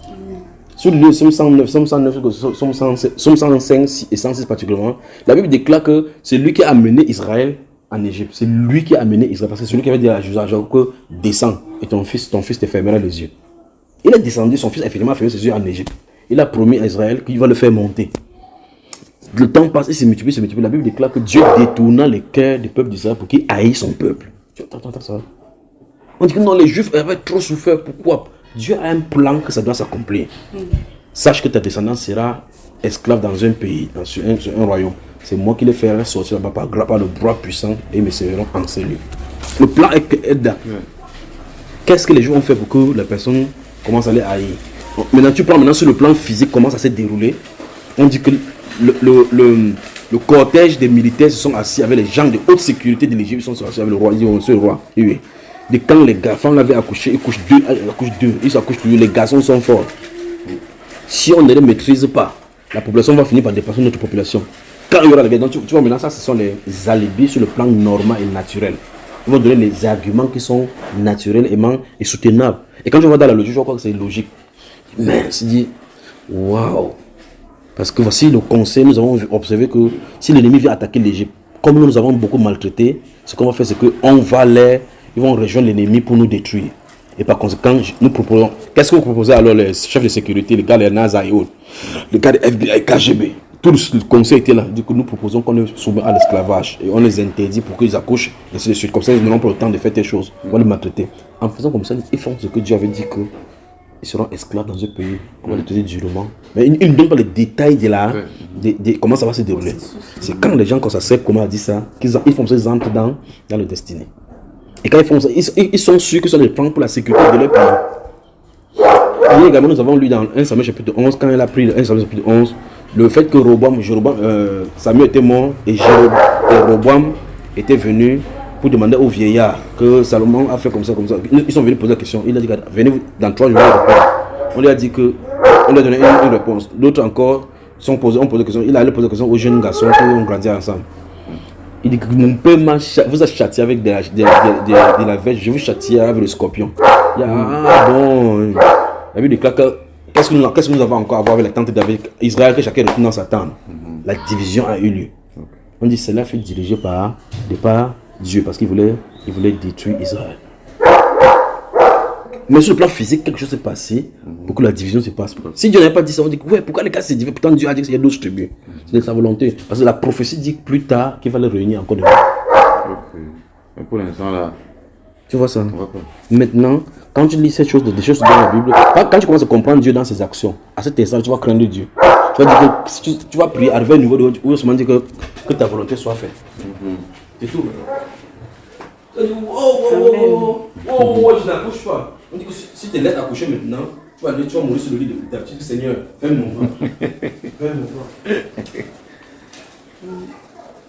A: Sur le Somme 109, Somme 105 et 106 particulièrement, la Bible déclare que c'est lui qui a amené Israël en Égypte. C'est lui qui a amené Israël. Parce que c'est lui qui avait dit à Josué que descends et ton fils te fermera les yeux. Il est descendu, son fils a effectivement fermé ses yeux en Égypte. Il a promis à Israël qu'il va le faire monter. Le temps passe, il se multiplie. La Bible déclare que Dieu détourna les cœurs du peuple d'Israël pour qu'il haïsse son peuple. Tu entends ça? On dit que non, les Juifs avaient trop souffert. Pourquoi? Dieu a un plan que ça doit s'accomplir. Sache que ta descendance sera esclave dans un pays, dans un royaume. C'est moi qui les ferai sortir là-bas par le bras puissant et ils me serviront en celui. Le plan est là. Qu'est-ce que les gens ont fait pour que la personne commence à les haïr? Maintenant, tu prends sur le plan physique, comment ça s'est déroulé. On dit que le cortège des militaires se sont assis avec les gens de haute sécurité de l'Égypte, ils sont assis avec le roi. Ils disent, monsieur le roi, oui. Et quand les femmes l'avaient accouché, ils couchent deux, ils accouchent deux, les garçons sont forts. Si on ne les maîtrise pas, la population va finir par dépasser notre population. Quand il y aura les guerres, tu vois maintenant ça, ce sont les alibis sur le plan normal et naturel. Ils vont donner les arguments qui sont naturels et soutenables. Et quand je vois dans la logique, je crois que c'est logique. Mais je dis, waouh! Parce que voici le conseil, nous avons observé que si l'ennemi vient attaquer l'Égypte, comme nous avons beaucoup maltraité, ce qu'on va faire, c'est qu'on va ils vont rejoindre l'ennemi pour nous détruire. Et par conséquent, nous proposons. Qu'est-ce que vous proposez alors les chefs de sécurité, les gars, les NASA et autres, les gars de FBI, KGB? Tout le conseil était là. Du coup, nous proposons qu'on les soumette à l'esclavage et on les interdit pour qu'ils accouchent, et ainsi de suite. Comme ça, ils n'auront pas le temps de faire des choses. On va les maltraiter. En faisant comme ça, ils font ce que Dieu avait dit qu'ils seront esclaves dans un pays. On va les traiter durement. Mais ils ne donnent pas les détails de comment ça va se dérouler. C'est quand les gens, quand ça sait comment on dit ça, ils font ça, ils entrent dans le destiné. Et quand ils font ça, ils sont sûrs que ça les prend pour la sécurité de leur pays. Et également, nous avons lu dans 1 Samuel chapitre 11, quand il a pris 1 Samuel chapitre 11, le fait que Samuel était mort et Jéroboam était venu pour demander au vieillard que Salomon a fait comme ça. Ils sont venus poser la question. Il a dit, venez dans 3 jours. On lui a dit que, on lui a donné une réponse. D'autres encore ont posé la question. Il a allé poser la question aux jeunes garçons qui ont grandi ensemble. Il dit que mon père vous a châtié avec de la verge, je vous châtier avec le scorpion. Il dit, ah bon. La Bible déclare que qu'est-ce que nous avons encore à voir avec la tente David, Israël, que chacun retourne dans sa tente. La division a eu lieu. On dit cela fut dirigé par Dieu parce qu'il voulait détruire Israël. Mais sur le plan physique, quelque chose s'est passé pour que la division se passe. Si Dieu n'avait pas dit ça, on dit ouais, pourquoi les gars se divisent? Pourtant Dieu a dit qu'il y a 12 tribus. C'est de sa volonté. Parce que la prophétie dit plus tard qu'il va les réunir encore de nouveau.
C: Mais pour l'instant là,
A: tu vois ça? Maintenant, quand tu lis des choses dans la Bible, quand tu commences à comprendre Dieu dans ses actions, à cet instant, tu vas craindre Dieu. Tu vas dire que tu vas prier, arriver à un niveau où on se dit que ta volonté soit faite. C'est tout. Tu dis, oh, je n'accouche pas. On dit que si tu te laisses accoucher maintenant, tu vas mourir sur le lit de l'hôpital. Tu dis, Seigneur, fais mon ventre. Fais mon ventre.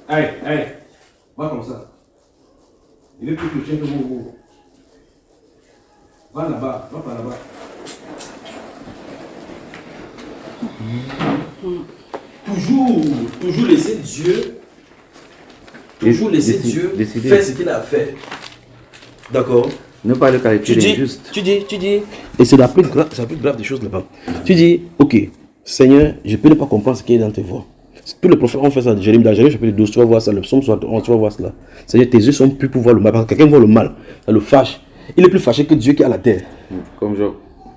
A: Allez, va comme ça. Il est plus chrétien que vous. Va là-bas, va par là-bas. Toujours laisser Dieu. Toujours laisser Dieu faire ce qu'il a fait. D'accord?
C: Ne pas le qualifier d'injuste.
A: Tu dis, et c'est la plus grave des choses là-bas. Tu dis, ok, Seigneur, je peux ne pas comprendre ce qui est dans tes voies. Tous les prophètes ont fait ça. Jérémie, dans Jérémie chapitre 12, tu vas voir ça. Le psaume 71, tu vas voir cela. C'est-à-dire tes yeux sont plus pour voir le mal. Parce que quelqu'un voit le mal, ça le fâche. Il est plus fâché que Dieu qui est à la terre.
C: Comme Job.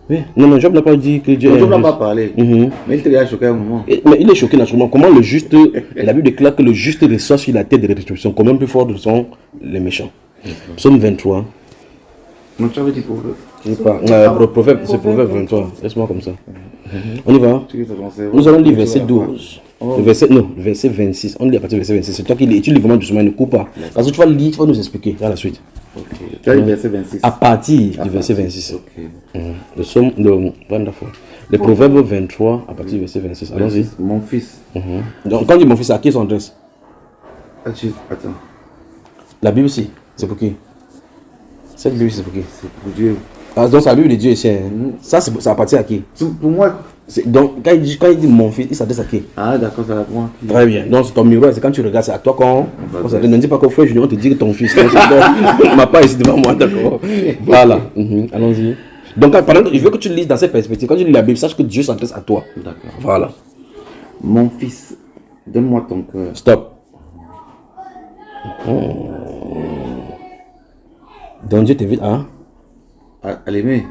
A: Oui. Non, Job n'a pas dit que Dieu est
C: Job n'a
A: injuste.
C: pas parlé.
A: Mhm.
C: Mais il était choqué à un moment.
A: Mais il est choqué naturellement. Comment le juste, et la Bible déclare que le juste reçoit sur la tête des rétributions. Combien plus fort sont les méchants. Psaume 23.
C: Donc tu avais dit pour eux.
A: Je sais pas. Proverbe, c'est Proverbe 23. Laisse-moi comme ça. On y va. Nous allons lire verset 12. Le verset 26. On lit à partir du verset 26. C'est toi qui lis. Tu lis vraiment doucement, ne coupe pas. Parce que tu vas lire, tu vas nous expliquer à la suite.
C: Ok. Tu as dit verset 26.
A: À partir du verset 26.
C: Ok.
A: Le psaume, wonderful. Le Proverbe 23 à partir du verset 26. Allons-y.
C: Mon fils.
A: Donc, quand on dit mon fils, à qui son adresse?
C: Attends.
A: La Bible aussi. C'est pour qui? Cette Bible, c'est pour qui?
C: C'est pour Dieu.
A: Ah, donc, c'est la Bible de Dieu ici. Ça appartient à qui?
C: Pour moi.
A: Donc, quand il dit mon fils, il s'adresse à qui?
C: Ah, d'accord, ça va pour moi.
A: Très bien. Donc, c'est ton miroir, c'est quand tu regardes, c'est à toi qu'on s'adresse. Ne dis pas qu'au frère Junior, on te dit que ton fils. On m'a pas ici devant moi, d'accord? Voilà. Allons-y. Donc, par exemple, je veux que tu lises dans cette perspective. Quand tu lis la Bible, sache que Dieu s'adresse à toi.
C: D'accord.
A: Voilà.
C: Mon fils, donne-moi ton cœur.
A: Stop. Donc, Dieu t'invite à
C: l'aimer.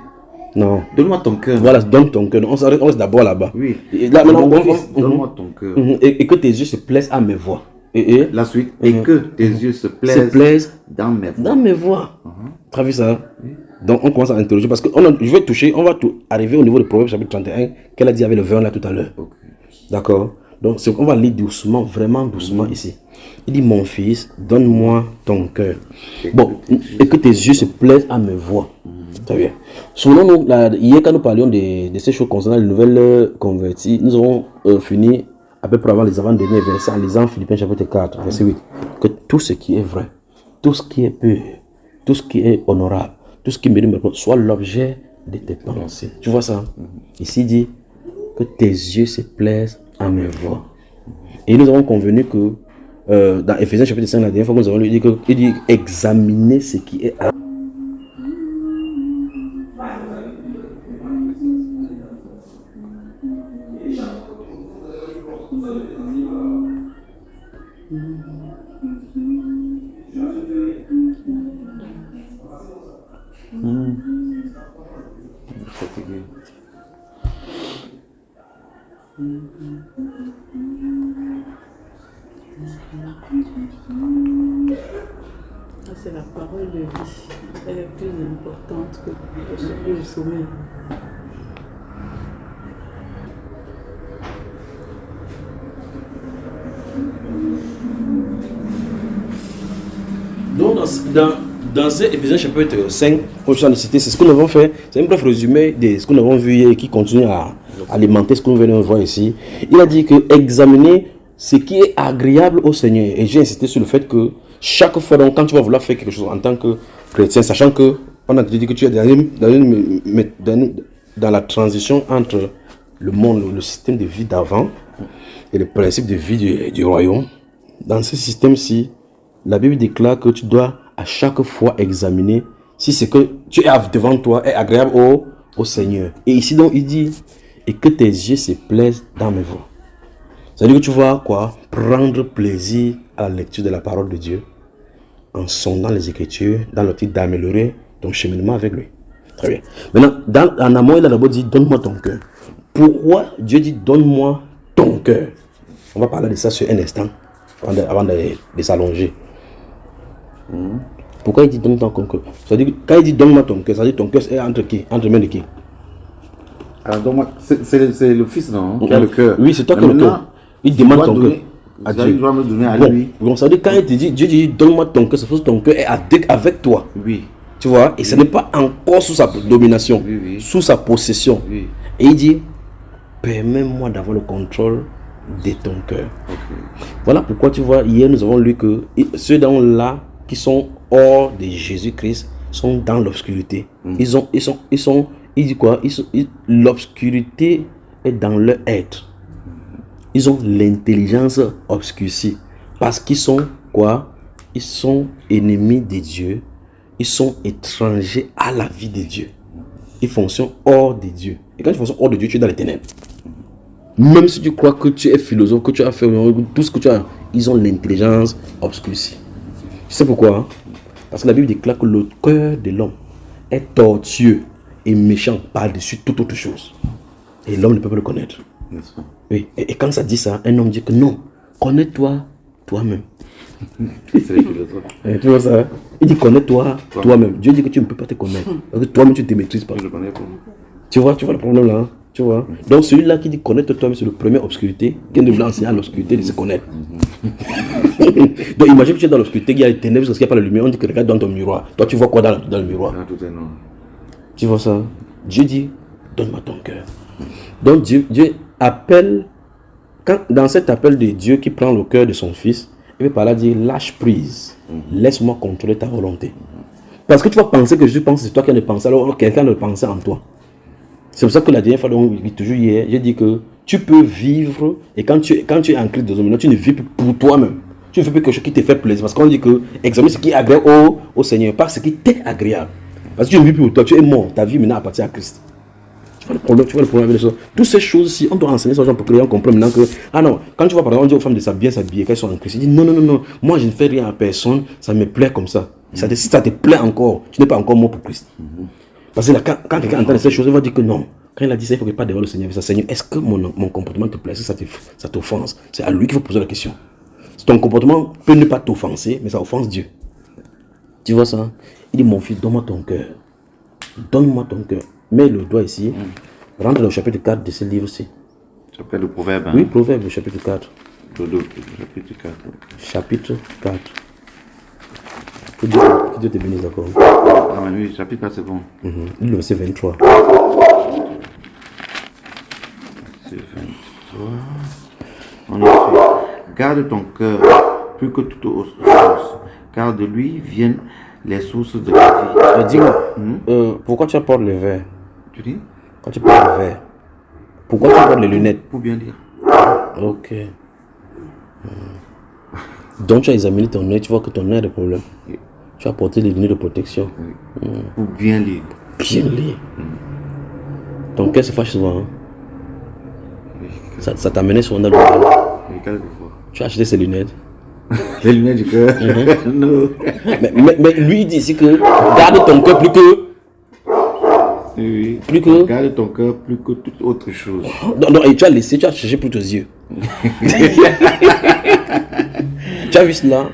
A: Non.
C: Donne-moi ton cœur.
A: Voilà, donne ton cœur. On reste d'abord là-bas.
C: Oui.
A: Et là, maintenant,
C: Mon fils, donne-moi ton cœur.
A: Et que tes yeux se plaisent à mes voix. Et
C: la suite. Et que tes yeux se plaisent dans mes voix.
A: Dans mes voix. Tu as vu ça? Donc on commence à interroger parce que je vais toucher, on va arriver au niveau de Proverbe chapitre 31 qu'elle a dit avec le vin là tout à l'heure. Okay. D'accord? Donc on va lire doucement, vraiment doucement ici. Il dit mon fils, donne-moi ton cœur. Bon, et que tes yeux se plaisent à mes voix. Très bien. Selon nous, hier quand nous parlions de ces choses concernant les nouvelles converties, nous avons fini à peu près avant les avant-derniers versets en lisant Philippiens chapitre 4, verset 8. Que tout ce qui est vrai, tout ce qui est pur, tout ce qui est honorable, tout ce qui mérite soit l'objet de tes pensées. Tu vois ça? Ici il dit que tes yeux se plaisent à mes voix. Et nous avons convenu que dans Ephésiens chapitre 5, la dernière fois que nous avons lu, il dit examiner ce qui est à
B: c'est la parole de vie. Elle est plus importante que le sommeil.
A: Donc dans ces Éphésiens chapitre 5, comme je l'ai cité, c'est ce que nous avons fait. C'est un bref résumé de ce que nous avons vu hier et qui continue à alimenter ce que nous venons de voir ici. Il a dit que examiner ce qui est agréable au Seigneur. Et j'ai insisté sur le fait que chaque fois, donc, quand tu vas vouloir faire quelque chose en tant que chrétien, sachant que on a dit que tu es dans la transition entre le monde, le système de vie d'avant et le principe de vie du royaume. Dans ce système-ci, la Bible déclare que tu dois à chaque fois examiner si ce que tu as devant toi est agréable au Seigneur. Et ici donc il dit, et que tes yeux se plaisent dans mes voix. C'est-à-dire que tu vas prendre plaisir à la lecture de la parole de Dieu en sondant les Écritures dans l'optique d'améliorer ton cheminement avec lui. Très bien. Maintenant, en amont, il a d'abord dit, donne-moi ton cœur. Pourquoi Dieu dit, donne-moi ton cœur? On va parler de ça sur un instant, avant de s'allonger. Pourquoi il dit, donne-moi ton cœur? C'est-à-dire, quand il dit, donne-moi ton cœur, ça veut dire ton cœur est entre qui? Entre mains de qui?
C: Alors, donne-moi, c'est le fils, non? Qui a le cœur.
A: Oui, c'est toi qui as le cœur. Il demande ton cœur.
C: Dieu doit me donner à lui.
A: Bon, ça veut dire, quand il te dit, Dieu dit, donne-moi ton cœur, c'est parce que ton cœur est avec toi.
C: Oui.
A: Tu vois, et ce n'est pas encore sous sa domination, sous sa possession. Oui. Et il dit, permets-moi d'avoir le contrôle de ton cœur. Okay. Voilà pourquoi tu vois, hier nous avons lu que ceux là qui sont hors de Jésus-Christ sont dans l'obscurité. Il dit quoi? L'obscurité est dans leur être. Ils ont l'intelligence obscurcie. Parce qu'ils sont quoi? Ils sont ennemis de Dieu. Ils sont étrangers à la vie de Dieu. Ils fonctionnent hors de Dieu. Et quand tu fonctionnes hors de Dieu, tu es dans les ténèbres. Même si tu crois que tu es philosophe, que tu as fait tout ce que tu as, ils ont l'intelligence obscurcie. Tu sais pourquoi? Hein? Parce que la Bible déclare que le cœur de l'homme est tortueux et méchant par-dessus toute autre chose. Et l'homme ne peut pas le connaître. Oui. Et quand ça dit ça, un homme dit que non, connais-toi toi-même.
C: C'est les philosophes.
A: Tu vois ça? Hein? Il dit connais-toi toi-même. Dieu dit que tu ne peux pas te connaître. Parce que toi-même tu ne te maîtrises pas.
C: Je le connais pas.
A: Tu vois le problème là, hein? Tu vois. Donc celui-là qui dit connaître toi-même, c'est le premier obscurité, qui ne voulait enseigner à l'obscurité de se connaître. Donc imagine que tu es dans l'obscurité, il y a les ténèbres, parce qu'il n'y a pas de lumière, on dit que regarde dans ton miroir. Toi tu vois quoi dans le miroir?
C: Tout est noir.
A: Tu vois ça? Dieu dit, donne-moi ton cœur. Donc Dieu appelle, dans cet appel de Dieu qui prend le cœur de son fils, il veut par là dire, lâche prise, laisse-moi contrôler ta volonté. Parce que tu vas penser que je pense que c'est toi qui as le pensé, alors quelqu'un le pensait en toi. C'est pour ça que la dernière fois, donc, toujours hier, j'ai dit que tu peux vivre, et quand tu es en Christ, tu ne vis plus pour toi-même. Tu ne fais plus quelque chose qui te fait plaisir. Parce qu'on dit que examine ce qui est agréable au Seigneur, pas ce qui t'est agréable. Parce que tu ne vis plus pour toi, tu es mort. Ta vie maintenant appartient à Christ. Tu vois le problème avec les choses. Toutes ces choses-ci, on doit enseigner aux gens pour que les gens comprennent maintenant que, ah non, quand tu vois par exemple, on dit aux femmes de bien s'habiller, qu'elles sont en Christ, ils disent non, moi je ne fais rien à personne, ça me plaît comme ça. Ça te plaît encore, tu n'es pas encore mort pour Christ. Parce que là, quand quelqu'un entend ces choses, il va dire que non. Quand il a dit ça, il ne faut pas devant le Seigneur. Seigneur, est-ce que mon comportement te plaît? Est-ce que ça t'offense? C'est à lui qu'il faut poser la question. Ton comportement peut ne pas t'offenser, mais ça offense Dieu. Tu vois ça? Il dit, mon fils, donne-moi ton cœur. Donne-moi ton cœur. Mets le doigt ici. Rentre dans le chapitre 4 de ce livre-ci.
C: Chapitre le Proverbe. Hein?
A: Oui, Proverbe, le chapitre 4.
C: Chapitre 4.
A: Chapitre 4. Que Dieu te bénisse, d'accord.
C: Ah oui, chapitre 4, c'est bon.
A: Le verset 23.
C: C'est 23. On y suit. Garde ton cœur plus que toute autre chose, car de lui viennent les sources de la vie.
A: Dis-moi, pourquoi tu apportes le verre?
C: Tu dis?
A: Quand tu portes le verre, pourquoi tu portes les lunettes?
C: Pour bien lire.
A: Ok. Donc tu as examiné ton œil, tu vois que ton œil a des problèmes.
C: Oui.
A: Tu as porté les lunettes de protection.
C: Oui. Pour bien lire.
A: Bien lire. Ton cœur se fâche souvent. Hein?
C: Oui.
A: Ça t'a mené souvent dans le mal.
C: Oui, quelquefois.
A: Tu as acheté ces lunettes.
C: Les lunettes du cœur. Non.
A: Mais lui il dit ici que garde ton cœur plus que.
C: Oui.
A: Plus que.
C: Garde ton cœur plus que toute autre chose.
A: Non, et tu as laissé, tu as cherché pour tes yeux. Tu as vu cela?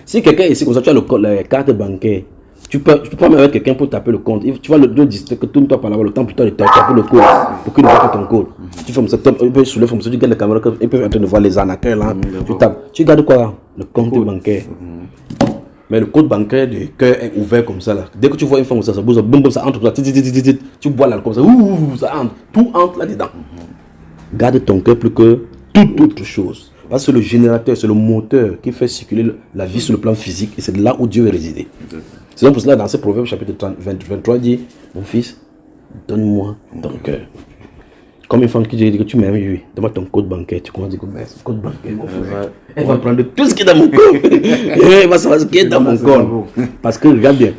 A: Si quelqu'un ici comme ça, tu as la carte bancaire, tu peux pas même avec quelqu'un pour taper le compte. Tu vas le dire que tourne-toi par là-bas, le temps plus tard de taper le code pour qu'il ne voit pas ton code. Tu fais comme ça, il peut soulever comme ça, tu gardes la caméra, ils peuvent en train de voir les arnaqueurs là. Tu tapes. Tu gardes quoi? Le compte bancaire. Mais le code bancaire du cœur est ouvert comme ça là. Dès que tu vois une femme comme ça bouge, boum, boum, ça entre, tu bois l'alcool, ça, ça entre, tout entre là-dedans. Garde ton cœur plus que toute autre chose. Parce que c'est le générateur, c'est le moteur qui fait circuler la vie sur le plan physique et c'est là où Dieu est résidé. C'est donc pour cela dans ce proverbe chapitre 23 il dit, mon fils, donne-moi ton cœur. Comme une femme qui dit que tu m'aimes, oui, donne-moi ton code bancaire. Tu commences à dire que merci, code bancaire, mon frère. Elle va prendre tout ce qui est dans mon corps. Elle va savoir ce qui est dans mon corps. Parce que regarde bien,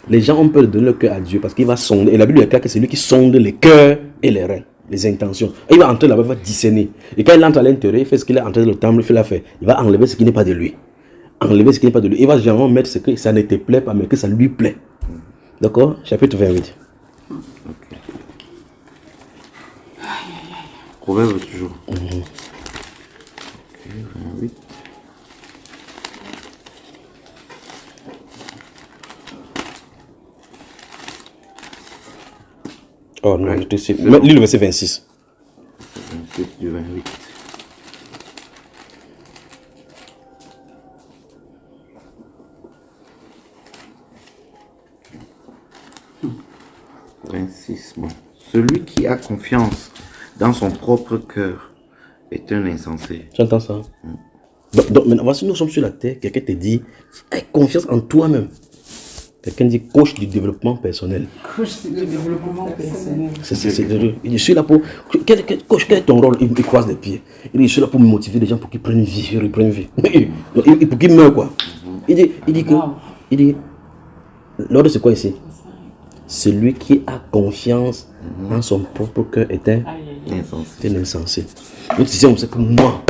A: les gens ont peur de donner le cœur à Dieu parce qu'il va sonder. Et la Bible déclare que c'est lui qui sonde les cœurs et les reins, les intentions. Et il va entrer là-bas, il va discerner. Et quand il entre à l'intérieur, il fait ce qu'il est en train de le temps, il fait l'affaire. Il va enlever ce qui n'est pas de lui. Enlever ce qui n'est pas de lui. Il va généralement mettre ce que ça ne te plaît pas, mais que ça lui plaît. D'accord? Chapitre 28.
C: Okay. Proverbe toujours. Ok, 28.
A: Oh non, je te sais. Lis le verset 26.
C: 27 du 28. Bon. Celui qui a confiance dans son propre cœur est un insensé.
A: Tu entends ça? Donc maintenant, voici, nous sommes sur la terre, quelqu'un te dit, aie confiance en toi-même. Quelqu'un dit coach du développement personnel.
B: Coach du développement personnel.
A: Je suis là pour. Coach, quel est ton rôle? Il croise les pieds. Il dit, je suis là pour motiver les gens pour qu'ils prennent vie, reprennent vie. Pour qu'ils meurent, quoi. Il dit que. Il dit, l'ordre, c'est quoi ici? celui qui a confiance en son propre cœur est un insensé. Nous disons que moi,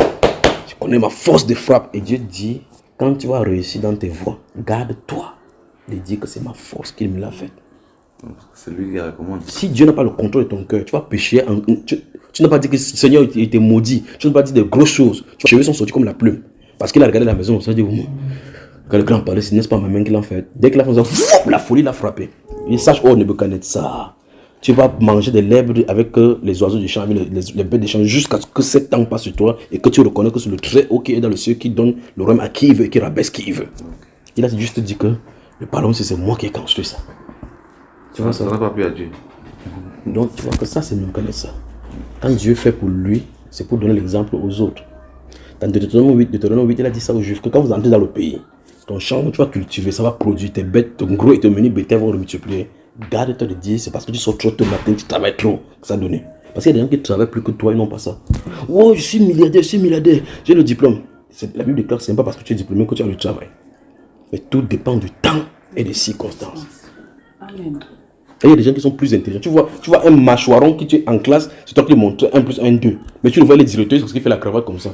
A: je connais ma force de frappe. Et Dieu dit, quand tu vas réussir dans tes voies, garde-toi de dire que c'est ma force qui me l'a fait.
C: C'est lui qui recommande.
A: Si Dieu n'a pas le contrôle de ton cœur, tu vas pécher. Tu n'as pas dit que le Seigneur était maudit. Tu n'as pas dit de grosses choses. Tes cheveux sont sortis comme la plume. Parce qu'il a regardé la maison. Ça dit, quand le grand parlait, ce n'est pas ma main qui l'a fait. Dès qu'il a fait ça, la folie l'a frappé. Il sache, oh, Nebuchadnezzar, tu vas manger des lèvres avec les oiseaux du champ, avec les bêtes des champs, jusqu'à ce que 7 ans passe sur toi et que tu reconnais que c'est le très haut qui est dans le ciel qui donne le royaume à qui il veut et qui rabaisse qui il veut. Il a juste dit que le pardon, c'est moi qui ai construit ça. Tu vois ça?
C: Ça n'a pas pu à Dieu.
A: Donc tu vois que ça, c'est Nebuchadnezzar. Quand Dieu fait pour lui, c'est pour donner l'exemple aux autres. Dans Deutéronome 8, il a dit ça aux Juifs, que quand vous entrez dans le pays, ton champ, tu vas cultiver, ça va produire, tes bêtes, ton gros et ton menu bétail vont multiplier. Garde-toi de dire, c'est parce que tu sors trop tôt le matin, tu travailles trop, que ça donne. Parce qu'il y a des gens qui travaillent plus que toi, ils n'ont pas ça. Oh, je suis milliardaire, j'ai le diplôme. La Bible déclare que ce n'est pas parce que tu es diplômé que tu as le travail. Mais tout dépend du temps et des circonstances.
B: Amen.
A: Et il y a des gens qui sont plus intelligents. Tu vois un mâchoiron qui tu es en classe, c'est toi qui lui montres 1 plus 1, 2. Mais tu le vois les directeurs, c'est parce qu'il fait la cravate comme ça.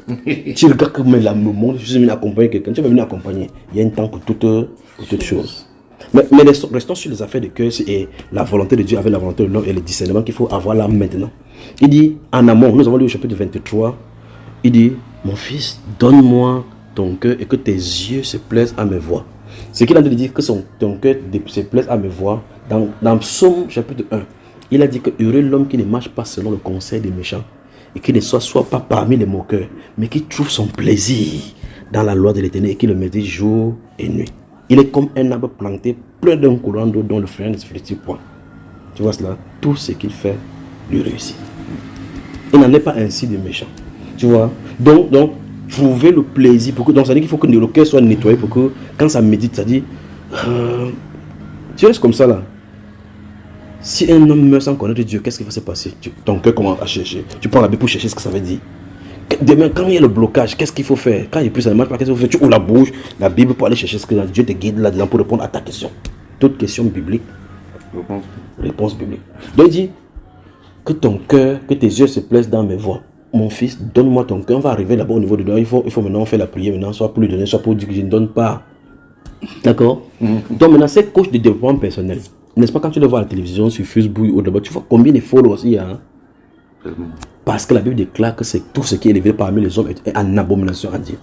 A: Tu regardes comme le monde, je suis venu accompagner quelqu'un, tu vas venir accompagner. Il y a un temps pour toute chose. Mais restons sur les affaires de cœur et la volonté de Dieu avec la volonté de l'homme et le discernement qu'il faut avoir là maintenant. Il dit en amont, nous avons lu au chapitre 23, il dit, mon fils, donne-moi ton cœur et que tes yeux se plaisent à mes voix. Ce qu'il a dit dire que ton cœur se plaise à mes voix. Dans Psaume chapitre 1, il a dit que heureux l'homme qui ne marche pas selon le conseil des méchants et qui ne soit pas parmi les moqueurs, mais qui trouve son plaisir dans la loi de l'Éternel et qui le médite jour et nuit. Il est comme un arbre planté plein d'un courant d'eau dont le frein ne se flétrit point. Tu vois cela? Tout ce qu'il fait lui réussit. Il n'en est pas ainsi des méchants. Tu vois? Donc trouver le plaisir. Donc ça dit qu'il faut que le cœur soit nettoyé pour que quand ça médite, ça dit tu restes comme ça là. Si un homme meurt sans connaître Dieu, qu'est-ce qui va se passer? Ton cœur commence à chercher. Tu prends la Bible pour chercher ce que ça veut dire. Demain, quand il y a le blocage, qu'est-ce qu'il faut faire? Quand il n'y a plus, ça ne marche pas, qu'est-ce qu'il faut faire? Tu ouvres la bouche, la Bible pour aller chercher ce que Dieu te guide là-dedans pour répondre à ta question. Toute question biblique. Réponse biblique. Donc il dit que ton cœur, que tes yeux se plaisent dans mes voies. Mon fils, donne-moi ton cœur. On va arriver là-bas au niveau de Dieu. Il faut maintenant faire la prière. Maintenant, soit pour lui donner, soit pour dire que je ne donne pas. D'accord? Donc maintenant, c'est coach de développement personnel. N'est-ce pas quand tu le vois à la télévision, sur Facebook ou là-bas, tu vois combien de followers il y a hein? Parce que la Bible déclare que c'est tout ce qui est élevé parmi les hommes est en abomination à Dieu.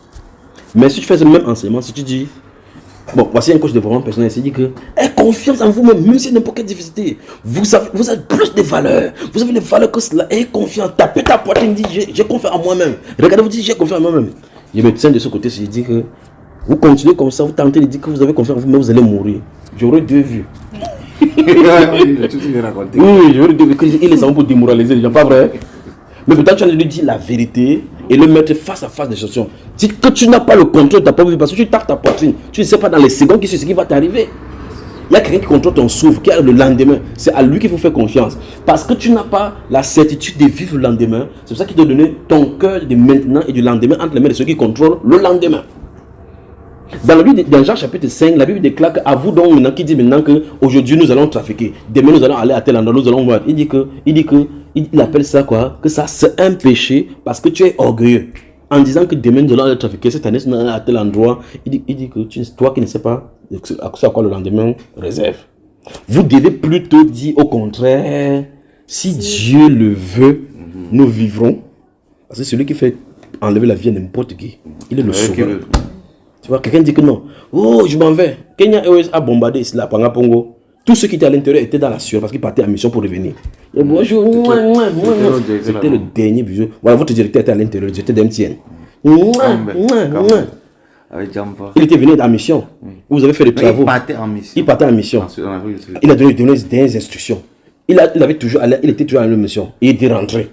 A: Mais si tu fais le même enseignement, si tu dis, bon, voici un coach de développement personnel, il dit que aie confiance en vous-même, même si n'importe quelle difficulté, vous avez plus de valeurs, vous avez les valeurs que cela, aie confiance, tapez ta poitrine, dis j'ai confiance en moi-même. Regardez-vous, dites j'ai confiance en moi-même. Il y a le médecin de ce côté, il dit que vous continuez comme ça, vous tentez de dire que vous avez confiance en vous, mais vous allez mourir. J'aurais 2 vues. Oui, j'aurais 2 vues. Il est en pour démoraliser les gens, pas vrai? Mais peut-être tu as lui dire la vérité et le mettre face à face des situations. Si que tu n'as pas le contrôle de ta propre vie, parce que tu tapes ta poitrine, tu ne sais pas dans les secondes qui c'est ce qui va t'arriver. Il y a quelqu'un qui contrôle ton souffle, qui a le lendemain. C'est à lui qu'il faut faire confiance. Parce que tu n'as pas la certitude de vivre le lendemain. C'est pour ça qu'il doit donner ton cœur de maintenant et du lendemain entre les mains de ceux qui contrôlent le lendemain. Dans Jean chapitre 5, la Bible déclare qu'à vous donc maintenant qui dit maintenant qu'aujourd'hui nous allons trafiquer, demain nous allons aller à tel endroit, nous allons voir. Il appelle ça quoi? Que ça c'est un péché parce que tu es orgueilleux. En disant que demain nous allons aller trafiquer, cette année nous allons aller à tel endroit, il dit que toi qui ne sais pas à quoi le lendemain réserve. Vous devez plutôt dire au contraire, si Dieu le veut, nous vivrons. Parce que celui qui fait enlever la vie à n'importe qui, il est le sauveur. Tu vois, quelqu'un dit que non. Oh, je m'en vais. Kenya Airways a bombardé Isla, Pangapongo. Tous ceux qui étaient à l'intérieur étaient dans la sueur parce qu'ils partaient en mission pour revenir. Et bonjour, c'était le dernier bisou. Voilà, votre directeur était à l'intérieur, j'étais d'MTN. Il était venu en mission. Vous avez fait des travaux. Il partait en mission. Il a donné des instructions. Il était toujours en mission. Il était rentré.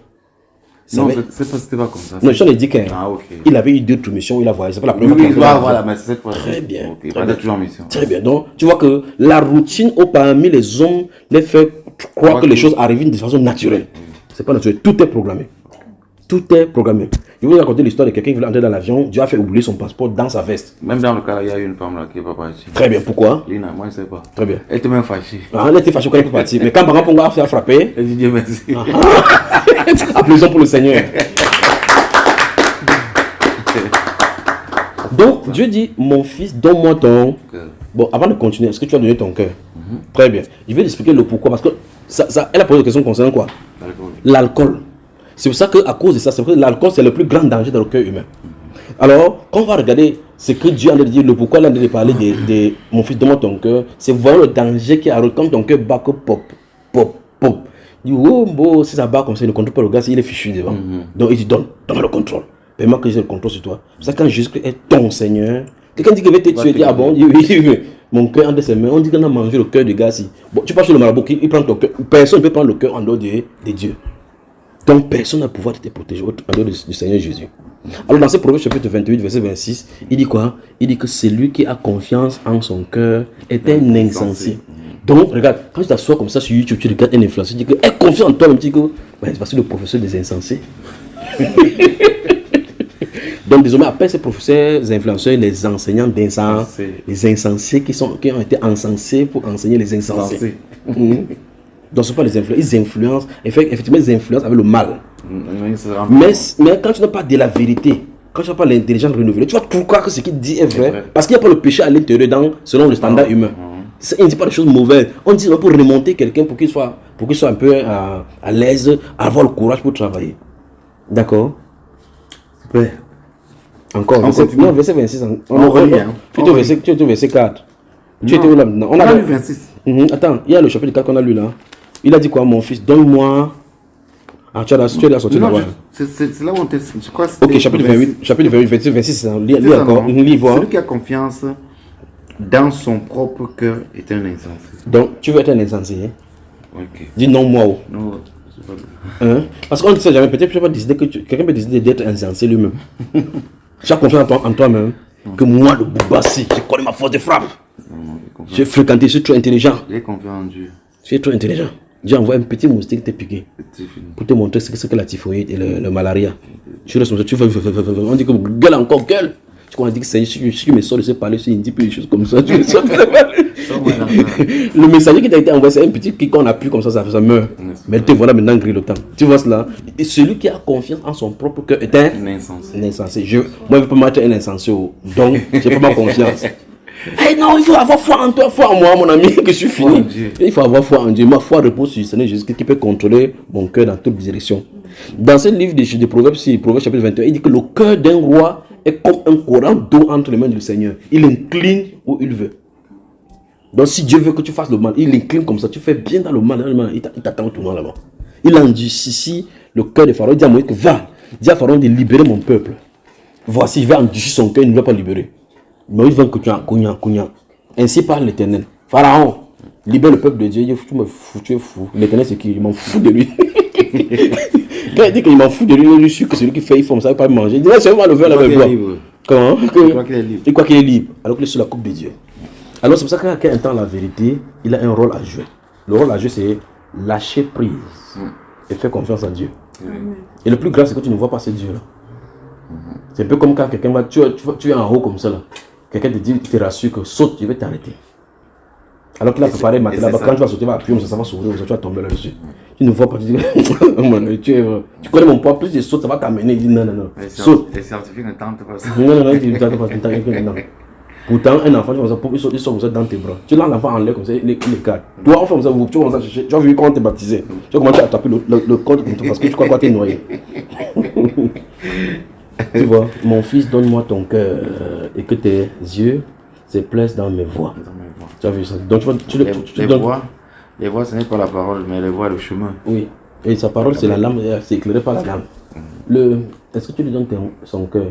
C: Non, c'était pas comme ça.
A: Non, je t'ai dit qu'il avait eu d'autres missions, il a voyagé. C'est pas la première fois.
C: Il doit avoir la mais cette fois.
A: Très bien.
C: Okay, il est toujours en mission.
A: Très bien. Donc, tu vois que la routine parmi les hommes les fait croire que les choses arrivent de façon naturelle. C'est pas naturel. Tout est programmé. Tout est programmé. Je vais vous raconter l'histoire de quelqu'un qui voulait entrer dans l'avion. Dieu a fait oublier son passeport dans sa veste.
C: Même dans le cas, il y a une femme là qui n'est pas partie.
A: Très bien, pourquoi?
C: Lina, moi je ne sais pas.
A: Très bien.
C: Elle était même fâchée.
A: Ah, elle était fâchée quand elle est partie. Mais quand par exemple, on va faire frapper,
C: Elle dit Dieu merci.
A: applaudissons pour le Seigneur. Donc, Dieu dit, mon fils, donne-moi ton... Bon, avant de continuer, est-ce que tu as donné ton cœur? Très bien. Je vais t'expliquer le pourquoi. Parce que elle a posé une question concernant quoi? L'alcool. C'est pour ça qu'à cause de ça, c'est parce que l'alcool, c'est le plus grand danger dans le cœur humain. Alors, quand on va regarder ce que Dieu a dit, le pourquoi il a dit de parler de mon fils, donne-moi ton cœur, c'est voir le danger qu'il y a. Quand ton cœur bat que pop, pop, pop. Il dit, oh, bon, si ça bat comme ça, il ne contrôle pas le gaz, il est fichu devant. Donc, il dit, donne-moi le contrôle. Permets que j'ai le contrôle sur toi. C'est ça quand Jésus-Christ est ton Seigneur. Quelqu'un dit qu'il va te tuer, il dit, ah bon, il dit, oui, mon cœur entre ses mains. On dit qu'on a mangé le cœur de gars. Bon, tu passes sur le marabout, il prend ton cœur. Personne ne peut prendre le cœur en dehors de Dieu. Donc personne n'a le pouvoir de te protéger en dehors du Seigneur Jésus. Alors dans ce Proverbe chapitre 28, verset 26, il dit quoi? Il dit que celui qui a confiance en son cœur est un insensé. Donc regarde, quand tu t'assois comme ça sur YouTube, tu regardes un influenceur, tu dis que aie confiance en toi, tu dis que c'est parce que le professeur des insensés. Donc désormais, après ces professeurs, les influenceurs, les enseignants d'insensés, les insensés qui ont été encensés pour enseigner les insensés. Donc ce ne sont pas les influences, ils influencent, effectivement ils influencent avec le mal. Mais quand tu n'as pas de la vérité, quand tu n'as pas l'intelligence renouvelée, tu vas tout croire que ce qu'il dit est vrai. Parce qu'il n'y a pas le péché à l'intérieur selon le standard humain. Il ne dit pas des choses mauvaises. On dit pour remonter quelqu'un pour qu'il soit un peu à l'aise, avoir le courage pour travailler. D'accord? Super. Encore, verset 26. Tu es au verset 4. Tu étais où là maintenant? On a lu 26. Attends, il y a le chapitre 4 qu'on a lu là. Il a dit quoi, mon fils, donne-moi. Ah, tu as sorti là.
C: C'est là où on te. Je crois que
A: ok, chapitre 28, verset 26. Lis encore.
C: Celui qui a confiance dans son propre cœur est un insensé.
A: Donc, tu veux être un insensé, hein?
C: Ok.
A: Dis non, moi.
C: Non,
A: c'est pas hein? Parce qu'on ne sait jamais, peut-être quelqu'un peut décider d'être insensé lui-même. Tu as confiance en toi-même. Que moi, le Boubassi, je connais ma force de frappe. J'ai fréquenté, je suis trop intelligent.
C: J'ai confiance en Dieu.
A: Je suis trop intelligent. Dieu envoie un petit moustique te piquer. Pour te montrer ce que la typhoïde et le malaria. Tu restes comme ça, tu fais. On dit que gueule encore, gueule. Tu connais, on dit que c'est je me sors de se parler, il dit des choses comme ça. Tu me sors de le messager qui t'a été envoyé, c'est un petit qui qu'on appuie comme ça meurt. Mais te voilà maintenant gris le temps. Tu vois cela? Et celui qui a confiance en son propre cœur est un insensé. Moi, je ne veux pas être un insensé. Donc, je n'ai pas ma confiance. Hey, non, il faut avoir foi en toi, foi en moi, mon ami, que je suis fini. Il faut avoir foi en Dieu. Ma foi repose sur le Seigneur Jésus qui peut contrôler mon cœur dans toutes les directions. Dans ce livre de Proverbes, Proverbes chapitre 21, il dit que le cœur d'un roi est comme un courant d'eau entre les mains du Seigneur. Il incline où il veut. Donc si Dieu veut que tu fasses le mal, il incline comme ça. Tu fais bien dans le mal, il t'attend au tournant là-bas. Il endurcit le cœur de Pharaon. Il dit à Moïse que va, dis à Pharaon de libérer mon peuple. Voici, il va endurcir son cœur, il ne va pas libérer. Moïse va cognac. Ainsi parle l'Éternel. Pharaon, libère le peuple de Dieu. Il dit, tu es fou. L'Éternel, c'est qui? Il m'en fout de lui. Quand il dit qu'il m'en fout de lui, je suis que celui qui fait, il faut ça, il ne peut pas manger. Il dit, c'est moi le faire avec toi. Comment? Il croit qu'il est libre. Il croit qu'il est libre, alors qu'il est sur la coupe de Dieu. Alors c'est pour ça qu'à un temps la vérité, il a un rôle à jouer. Le rôle à jouer, c'est lâcher prise et faire confiance à Dieu. Et le plus grave, c'est que tu ne vois pas ce Dieu-là. C'est un peu comme quand quelqu'un va, tu es en haut comme ça là. Quelqu'un te dit, il te rassure que saute, je vais t'arrêter. Alors qu'il a préparé le matelas, quand tu vas sauter, tu vas appuyer, ça va s'ouvrir, tu vas tomber là-dessus. Tu ne vois pas, tu dis, tu connais mon poids, plus je saute, ça va t'amener. Il dit non. Saute.
C: Les scientifiques ne tentent pas ça.
A: Non, il ne tente pas. Pourtant, un enfant, il sort comme ça dans tes bras. Tu lances l'enfant en l'air comme ça, il écarte. Toi, enfin, tu commences à chercher. Tu as vu quand on t'est baptisé. Tu as commencé à taper le code parce que tu crois que tu es noyé. Tu vois, mon fils, donne-moi ton cœur et que tes yeux se plaisent dans mes voies. Tu as vu ça? Donc,
C: les voies, ce n'est pas la parole, mais les voies, le chemin.
A: Oui, et sa parole, c'est la lame, c'est éclairé par la lame. Est-ce que tu lui donnes son cœur?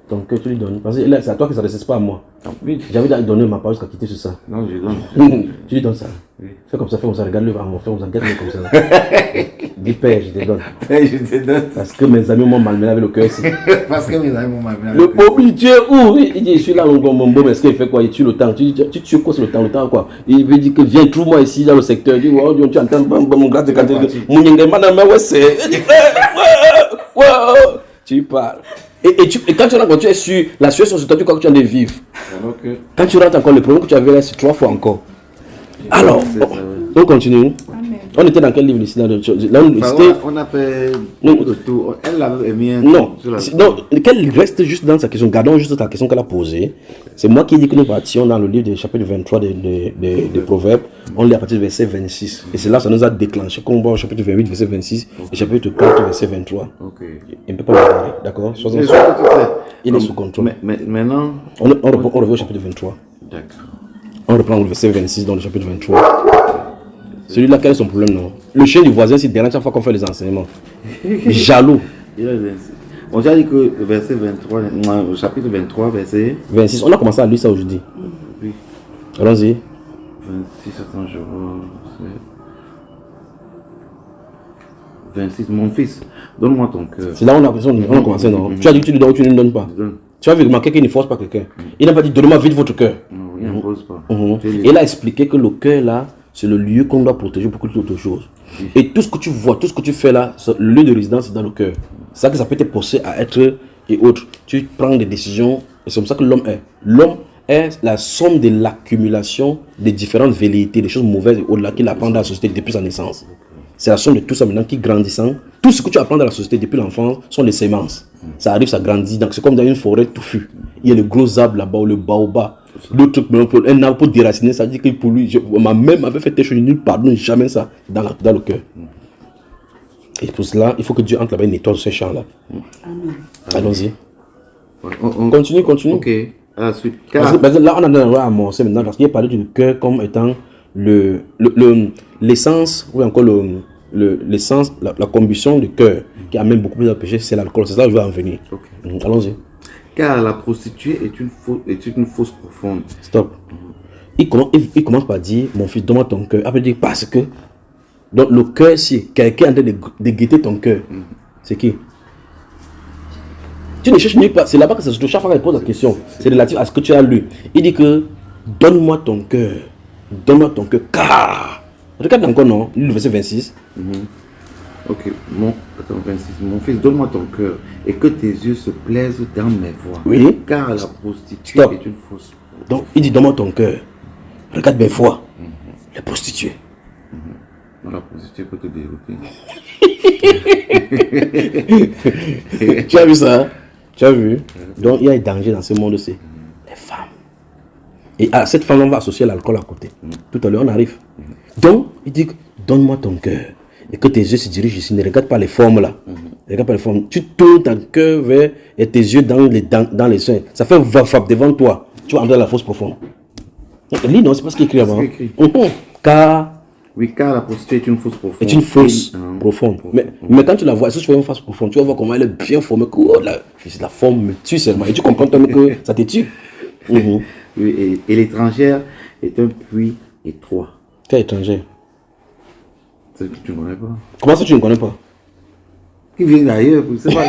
A: Ton cœur, tu lui donnes. Parce que là, c'est à toi que ça ne reste pas à moi. Oui. J'avais donné ma parole jusqu'à quitter sur ça.
C: Non, je donne.
A: Tu lui donnes ça. Oui. Fais comme ça, regarde-le à mon frère, regarde-le comme ça. Dis Père, je te donne.
C: Père, je te donne.
A: Parce que mes amis m'ont malmené avec le cœur ici.
C: Parce que mes amis m'ont malmené avec le cœur.
A: Le pauvre, tu es où? Il dit, je suis là, mon bon, est-ce qu'il fait quoi? Il tue le temps. Tu tues quoi sur le temps quoi? Il veut dire que viens, trouve-moi ici dans le secteur. Il dit, oh, tu entends, mon grâce de canté. Mon yenge, madame, ouais, c'est. Tu parles. Et quand tu rentres, quand tu es sur la situation sur toi, tu crois que tu en es vivre.
C: Alors que...
A: Quand tu rentres encore, le problème que tu avais là, c'est 3 fois encore. Alors, on continue.
B: Amen.
A: On était dans quel livre ici?
C: On a fait beaucoup de tout. Elle avait mis un
A: Non,
C: sur la...
A: non, qu'elle reste juste dans sa question. Gardons juste la question qu'elle a posée. C'est moi qui ai dit que nous partions dans le livre du chapitre 23 des Proverbes. On lit à partir du verset 26. Et c'est là que ça nous a déclenché. Quand on va au chapitre 28, verset 26, et chapitre 4, verset 23.
C: Ok.
A: Il ne peut pas le parler, d'accord?
C: C'est sûr que tu sais.
A: Il est sous contrôle.
C: Mais maintenant...
A: On revient au chapitre 23.
C: D'accord.
A: On reprend le verset 26 dans le chapitre 23. Celui-là, quel est son problème, non? Le chien du voisin, c'est dernière fois qu'on fait les enseignements. Jaloux.
C: On a dit que verset 23, au chapitre 23, verset
A: 26. On a commencé à lire ça aujourd'hui.
C: Oui.
A: Allons-y.
C: 26, attends, je vois. 26, mon fils, donne-moi ton cœur.
A: C'est là où on a commencé, non? Tu as dit que tu lui donnes ou tu ne lui donnes pas. Tu as vu remarquer qu'il ne force pas quelqu'un. Il n'a pas dit donne-moi vite votre cœur.
C: Non, il n'impose pas.
A: Il a expliqué que le cœur là, c'est le lieu qu'on doit protéger beaucoup d'autres choses. Et tout ce que tu vois, tout ce que tu fais là, le lieu de résidence c'est dans le cœur. C'est ça que ça peut te pousser à être et autres. Tu prends des décisions et c'est comme ça que l'homme est. L'homme est la somme de l'accumulation des différentes velléités, des choses mauvaises et au-delà qu'il apprend dans la société depuis sa naissance. C'est la somme de tout ça maintenant qui grandissant. Tout ce que tu apprends dans la société depuis l'enfance sont des semences. Ça arrive, ça grandit. Donc c'est comme dans une forêt touffue. Il y a le gros arbre là-bas, ou le baobab. L'autre truc, un arbre pour déraciner, ça dit que pour lui, ma mère m'avait fait tes choses, je ne pardonne jamais ça dans le cœur. Et pour cela, il faut que Dieu entre là-bas et nettoie ces champs-là. Allons-y. Continue.
C: Ok. À la suite.
A: Parce que là, on a amorcé maintenant, parce qu'il a parlé du cœur comme étant l'essence, ou encore l'essence, la combustion du cœur qui amène beaucoup plus de péché, c'est l'alcool. C'est ça que je vais en venir.
C: Okay.
A: Allons-y.
C: Car la prostituée est une fausse profonde.
A: Stop. Il commence par dire, mon fils, donne-moi ton cœur. Après, il dit, parce que. Donc, le cœur, si quelqu'un est en train de guetter ton cœur, c'est qui? Tu ne cherches nulle part. C'est là-bas que ça se trouve. Chaque fois qu'elle pose la question, c'est relatif à ce que tu as lu. Il dit que, donne-moi ton cœur. Donne-moi ton cœur. Car. Regarde encore, non? Le verset 26.
C: Ok, attends, 26. Mon fils, donne-moi ton cœur et que tes yeux se plaisent dans mes voies.
A: Oui.
C: Car la prostituée est une fausse.
A: Donc, il dit, donne-moi ton cœur. Regarde mes voies. La prostituée.
C: Non, la prostituée peut te dérouter.
A: Tu as vu ça? Tu as vu? Donc, il y a un danger dans ce monde, c'est les femmes. Et à cette femme, on va associer l'alcool à côté. Tout à l'heure, on arrive. Donc, il dit, donne-moi ton cœur. Et que tes yeux se dirigent ici. Ne regarde pas les formes là. Regarde pas les formes. Tu tournes ton cœur vers et tes yeux dans les seins. Ça fait vaf devant toi. Tu vas entrer dans la fosse profonde. Lis, non, c'est pas ce qui est écrit avant. Car.
C: Oui, car la prostituée est une fosse profonde.
A: C'est une fosse profonde. Mais quand tu la vois, si tu vois une fosse profonde, tu vas voir comment elle est bien formée. Oh, la forme me tue seulement. Et tu comprends que ça te tue.
C: Oui, et l'étrangère est un puits étroit.
A: Quel étranger?
C: C'est que tu ne connais pas.
A: Comment ça tu ne connais pas?
C: Qui vient d'ailleurs, je sais pas.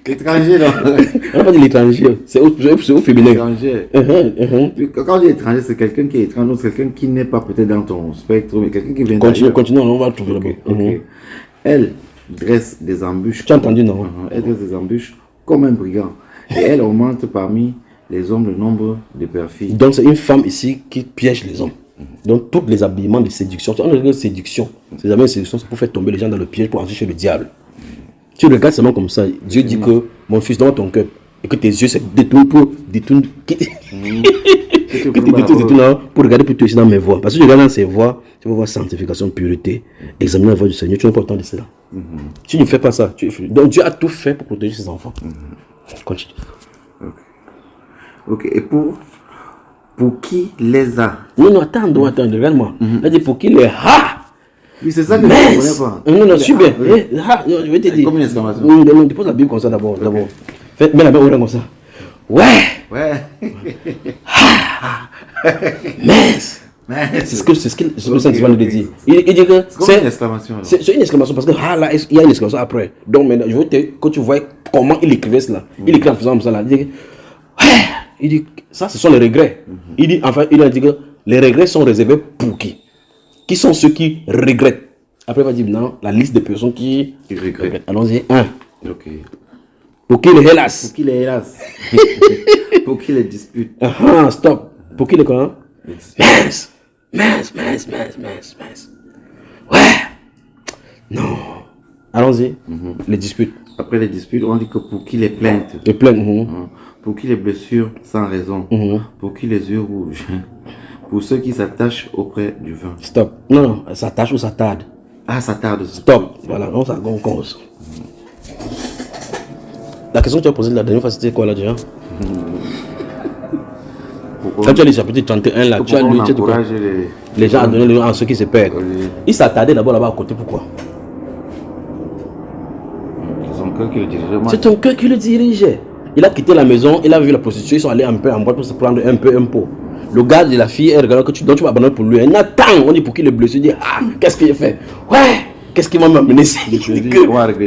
C: L'étranger, là.
A: On n'a pas dit l'étranger, c'est au féminin.
C: L'étranger. Quand on dit étranger, c'est quelqu'un qui est étranger, c'est quelqu'un qui n'est pas peut-être dans ton spectre, mais quelqu'un qui vient d'ailleurs.
A: Continue, on va le trouver là-bas.
C: Elle dresse des embûches.
A: Tu as entendu, non?
C: Elle dresse des embûches comme un brigand. Et elle augmente parmi les hommes le nombre de perfides.
A: Donc c'est une femme ici qui piège les hommes. Donc tous les habillements de séduction, on regarde séduction. Ces habillements de séduction, c'est pour faire tomber les gens dans le piège, pour enrichir le diable. Tu regardes seulement comme ça. Dieu dit que mon fils, donne ton cœur et que tes yeux se détournent pour détourner. Pour regarder plutôt ici dans mes voies. Parce que tu regardes dans ces voies, tu vas voir sanctification, pureté, examiner la voie du Seigneur. Tu n'as pas le temps de cela. Tu ne fais pas ça. Donc Dieu a tout fait pour protéger ses enfants. Continue.
C: Ok, et pour qui les a?
A: Non, attends, regarde-moi. Elle dit pour qui les a?
C: Oui, c'est ça que je ne connais pas.
A: Non, super. Je vais te dire.
C: Comme une exclamation.
A: Non, dépose la Bible comme ça d'abord. Mets la main comme ça. Ouais. C'est ce que le Saint-Esprit nous dit. Il dit que
C: c'est une exclamation.
A: C'est une exclamation parce que là, il y a une exclamation après. Donc maintenant, je veux que tu vois comment il écrivait cela. Il écrit en faisant comme ça là. Il dit ça, ce sont les regrets. Il dit il a dit que les regrets sont réservés pour qui? Qui sont ceux qui regrettent? Après, il va dire non, la liste des personnes qui regrettent. Allons-y. 1.
C: Ok.
A: Pour qui les hélas?
C: Pour qui les hélas? Pour qui les disputes?
A: Stop. Pour qui les quoi? Mince. Ouais. Non. Allons-y. Les disputes.
C: Après les disputes, on dit que pour qui les plaintes?
A: Les plaintes.
C: Pour qui les blessures sans raison? Pour qui les yeux rouges? Pour ceux qui s'attachent auprès du vin.
A: Stop. Non, s'attache ou s'attarde.
C: Ah, ça tarde.
A: Stop. Voilà, on cause. La question que tu as posée la dernière fois, c'était quoi là déjà? Quand tu as les chapitres 31 là, tu as lu, tu as les gens à donner le nom à ceux qui se perdent. Ils s'attardaient d'abord là-bas à côté, pourquoi?
C: C'est son cœur qui le dirigeait.
A: C'est ton cœur qui le dirigeait. Il a quitté la maison, il a vu la prostituée, ils sont allés un peu en boîte pour se prendre un peu un pot. Le gars de la fille, elle regarde que tu vas abandonner pour lui. Elle attend, on dit pour qui le blessé, il dit qu'est-ce qu'il a fait? Ouais, qu'est-ce qui m'a amené ici?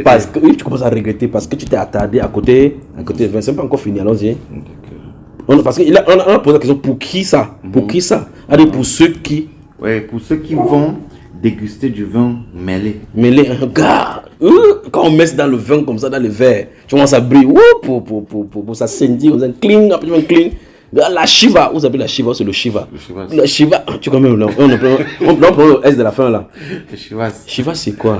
A: Parce que oui, tu commences à regretter parce que tu t'es attardé à côté de 20. C'est pas encore fini, allons-y. Parce qu'on a posé la question pour qui ça? Pour qui ça? Allez, pour ceux qui.
C: Ouais, pour ceux qui vont déguster du vin mêlé.
A: Mêlé, gars. Quand on met ça dans le vin comme ça, dans le verre, tu commences à briller. Pour ça scintille, on dit cling, après on cling. La Shiva, vous appelez la Shiva, c'est le Shiva. Le Shiva, tu quand même, on prend le S de la fin là.
C: Le Shiva.
A: Shiva, c'est quoi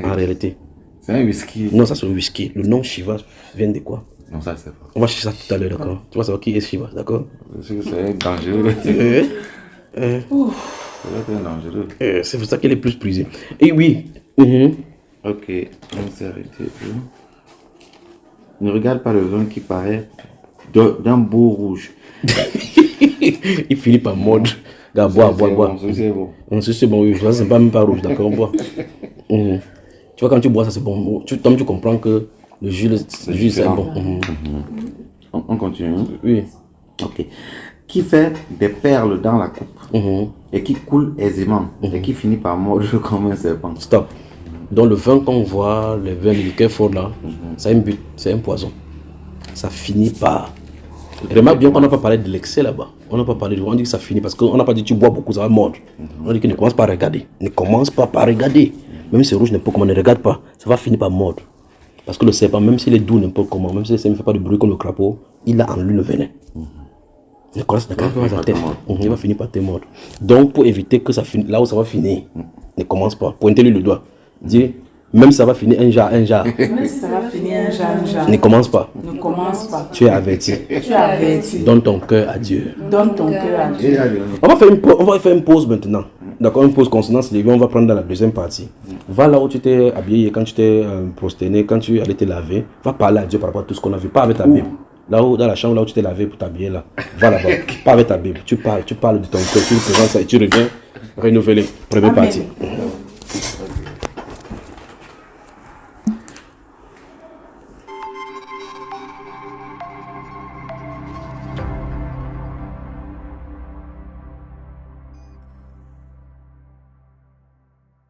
A: en réalité?
C: C'est un whisky.
A: Non, ça c'est un whisky. Le nom Shiva vient de quoi?
C: Non, ça c'est pas.
A: On va chercher ça tout à l'heure, d'accord? Tu vas savoir qui est Shiva, d'accord?
C: C'est dangereux. C'est dangereux.
A: C'est pour ça qu'elle est plus prisée. Et oui.
C: Ok, on s'est arrêté. Ne regarde pas le vin qui paraît d'un beau rouge.
A: Il finit par mordre. Gars, bois.
C: C'est bon.
A: C'est bon, oui. Ça, c'est pas même pas rouge, d'accord? On boit. Tu vois, quand tu bois, ça c'est bon. Tu comprends que le jus, c'est bon.
C: On continue.
A: Oui.
C: Ok. Qui fait des perles dans la coupe et qui coule aisément et qui finit par mordre comme un serpent.
A: Stop. Dans le vin qu'on voit, le vin, le liqueur fort là, ça a un but, c'est un poison. Ça finit par. Remarque bien qu'on n'a pas parlé de l'excès là-bas. On n'a pas parlé de. On dit que ça finit parce qu'on n'a pas dit tu bois beaucoup, ça va mordre. On dit que ne commence pas à regarder. Ne commence pas par regarder. Même si c'est rouge, n'importe comment, ne regarde pas. Ça va finir par mordre. Parce que le serpent, même s'il est doux, n'importe comment, même si ça ne fait pas de bruit comme le crapaud, il a en lui le venin. Ne commence pas à tête. Il va finir par te mordre. Donc, pour éviter que ça finisse, là où ça va finir, ne commence pas. Pointez-lui le doigt. Dis, même si ça va finir un jar.
B: Même si ça va finir un jar.
A: Ne commence pas.
B: Ne commence pas.
A: Tu es averti.
B: Tu es averti.
A: Donne ton cœur à Dieu.
B: Donne ton cœur à Dieu.
A: On va faire une pause maintenant. D'accord, une pause consonance levée, on va prendre dans la deuxième partie. Va là où tu t'es habillé, quand tu t'es prosterné, quand tu allais te laver, va parler à Dieu par rapport à tout ce qu'on a vu. Pas avec ta Bible. Là où, dans la chambre là où tu t'es lavé pour t'habiller là. Va là-bas. Pas avec ta Bible. Tu parles de ton cœur, tu le présentes ça et tu reviens renouveler. Première partie.